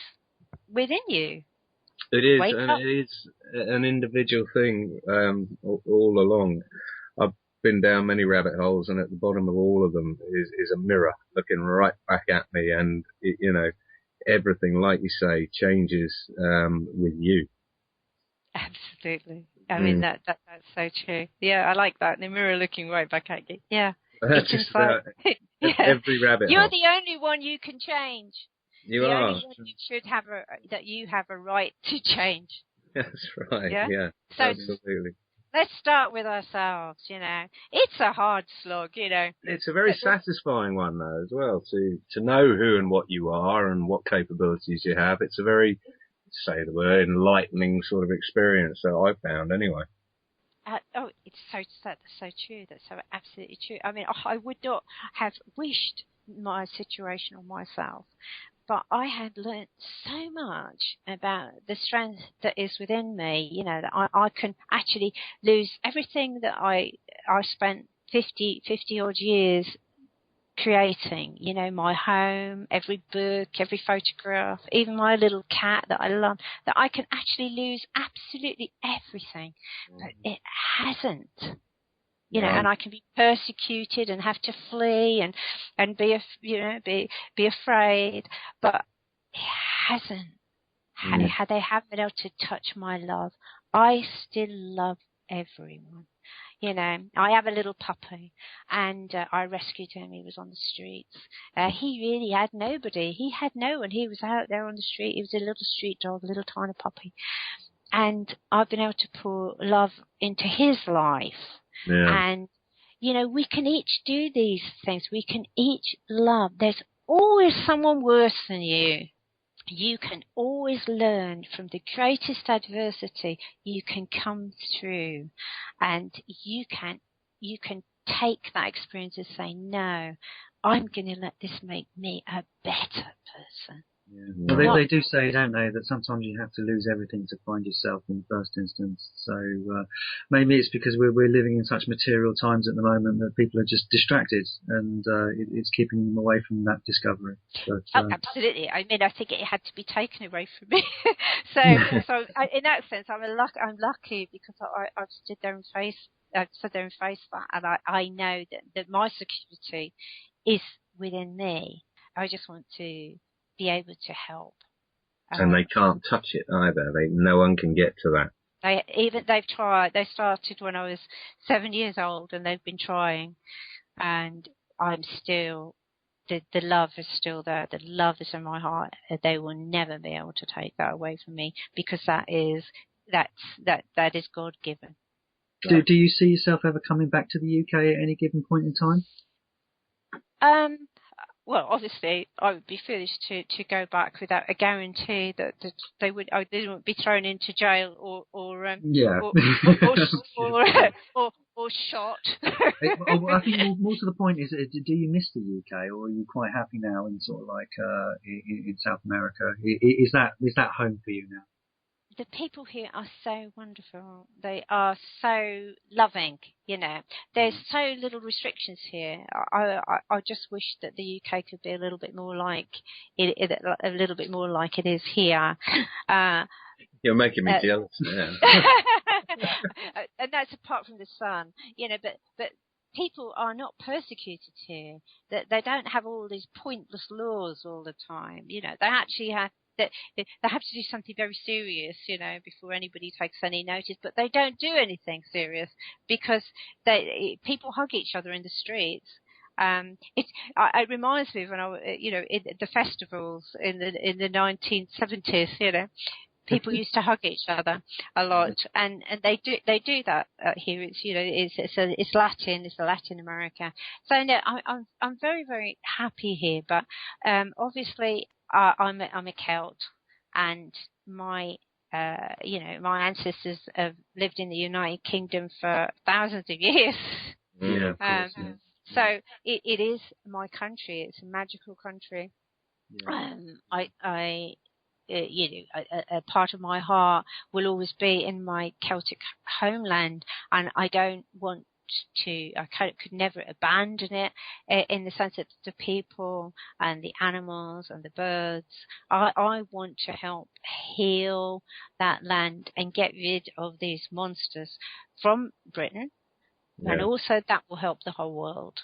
S3: within you.
S1: It is, and it is an individual thing all along. been down many rabbit holes, and at the bottom of all of them is a mirror looking right back at me, and everything, like you say, changes with you.
S3: Absolutely. I mean, that's so true. Yeah, I like that. The mirror looking right back at you. Yeah. It's
S1: Just
S3: inside. Yeah.
S1: every rabbit
S3: You're
S1: hole.
S3: the only one you can change.
S1: You
S3: the
S1: are.
S3: only one you should have that you have a right to change.
S1: That's right.
S3: Yeah. So
S1: absolutely.
S3: let's start with ourselves. It's a hard slog.
S1: It's a very satisfying one, though, as well, to know who and what you are and what capabilities you have. It's a very, say the word, enlightening sort of experience that I've found, anyway.
S3: It's so true. That's so absolutely true. I mean, I would not have wished my situation on myself, but I had learnt so much about the strength that is within me, that I can actually lose everything that I spent 50 odd years creating, my home, every book, every photograph, even my little cat that I love, that I can actually lose absolutely everything, but it hasn't. And I can be persecuted and have to flee and be afraid, but it hasn't. They haven't been able to touch my love. I still love everyone. I have a little puppy, and I rescued him. He was on the streets. He really had nobody. He had no one. He was out there on the street. He was a little street dog, a little tiny puppy. And I've been able to pour love into his life.
S1: Yeah.
S3: And, we can each do these things. We can each love. There's always someone worse than you. You can always learn from the greatest adversity. You can come through, and you can take that experience and say, no, I'm going to let this make me a better person.
S2: Yeah. Well, they do say, don't they, that sometimes you have to lose everything to find yourself in the first instance. So maybe it's because we're living in such material times at the moment that people are just distracted, and it's keeping them away from that discovery. But,
S3: absolutely. I mean, I think it had to be taken away from me. so in that sense, I'm lucky because I've stood there and faced that, and I know that my security is within me. I just want to be able to help.
S1: And they can't touch it either. No one can get to that.
S3: They've tried. They started when I was 7 years old, and they've been trying. And I'm still, the love is still there. The love is in my heart. They will never be able to take that away from me, because that is God given.
S2: Do you see yourself ever coming back to the UK at any given point in time?
S3: Well, obviously, I would be foolish to go back without a guarantee that they wouldn't be thrown into jail or shot.
S2: I think more to the point is, do you miss the UK, or are you quite happy now in sort of like in South America? Is that home for you now?
S3: The people here are so wonderful. They are so loving. There's so little restrictions here. I just wish that the UK could be a little bit more like it is here.
S1: You're making me jealous now.
S3: And that's apart from the sun, but people are not persecuted here. That they don't have all these pointless laws all the time. They actually have. They have to do something very serious, before anybody takes any notice. But they don't do anything serious because people hug each other in the streets. It reminds me of when in the festivals in the 1970s, people used to hug each other a lot, and they do that here. It's Latin, it's Latin America. So no, I'm very, very happy here, but obviously. I'm a Celt, and my my ancestors have lived in the United Kingdom for thousands of years.
S1: Yeah, of course, yeah.
S3: So it is my country. It's a magical country. Yeah. A part of my heart will always be in my Celtic homeland, and I don't want I could never abandon it, in the sense that the people and the animals and the birds, I want to help heal that land and get rid of these monsters from Britain, And also that will help the whole world.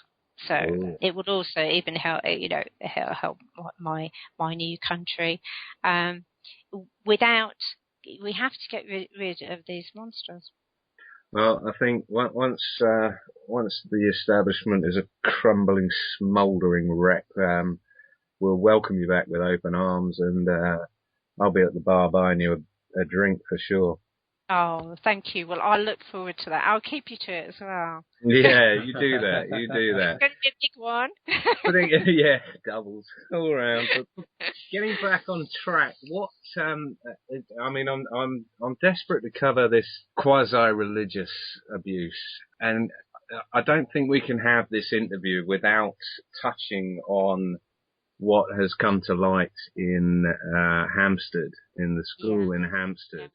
S3: So it would also even help, help my new country. We have to get rid of these monsters.
S1: Well, I think once the establishment is a crumbling, smouldering wreck, we'll welcome you back with open arms, and I'll be at the bar buying you a drink for sure.
S3: Oh, thank you. Well, I look forward to that. I'll keep you to it as well.
S1: Yeah, you do that. You do that.
S3: It's going to be a big one.
S1: Yeah, doubles all around. But getting back on track, I mean, I'm desperate to cover this quasi-religious abuse, and I don't think we can have this interview without touching on what has come to light in Hampstead, in the school in Hampstead.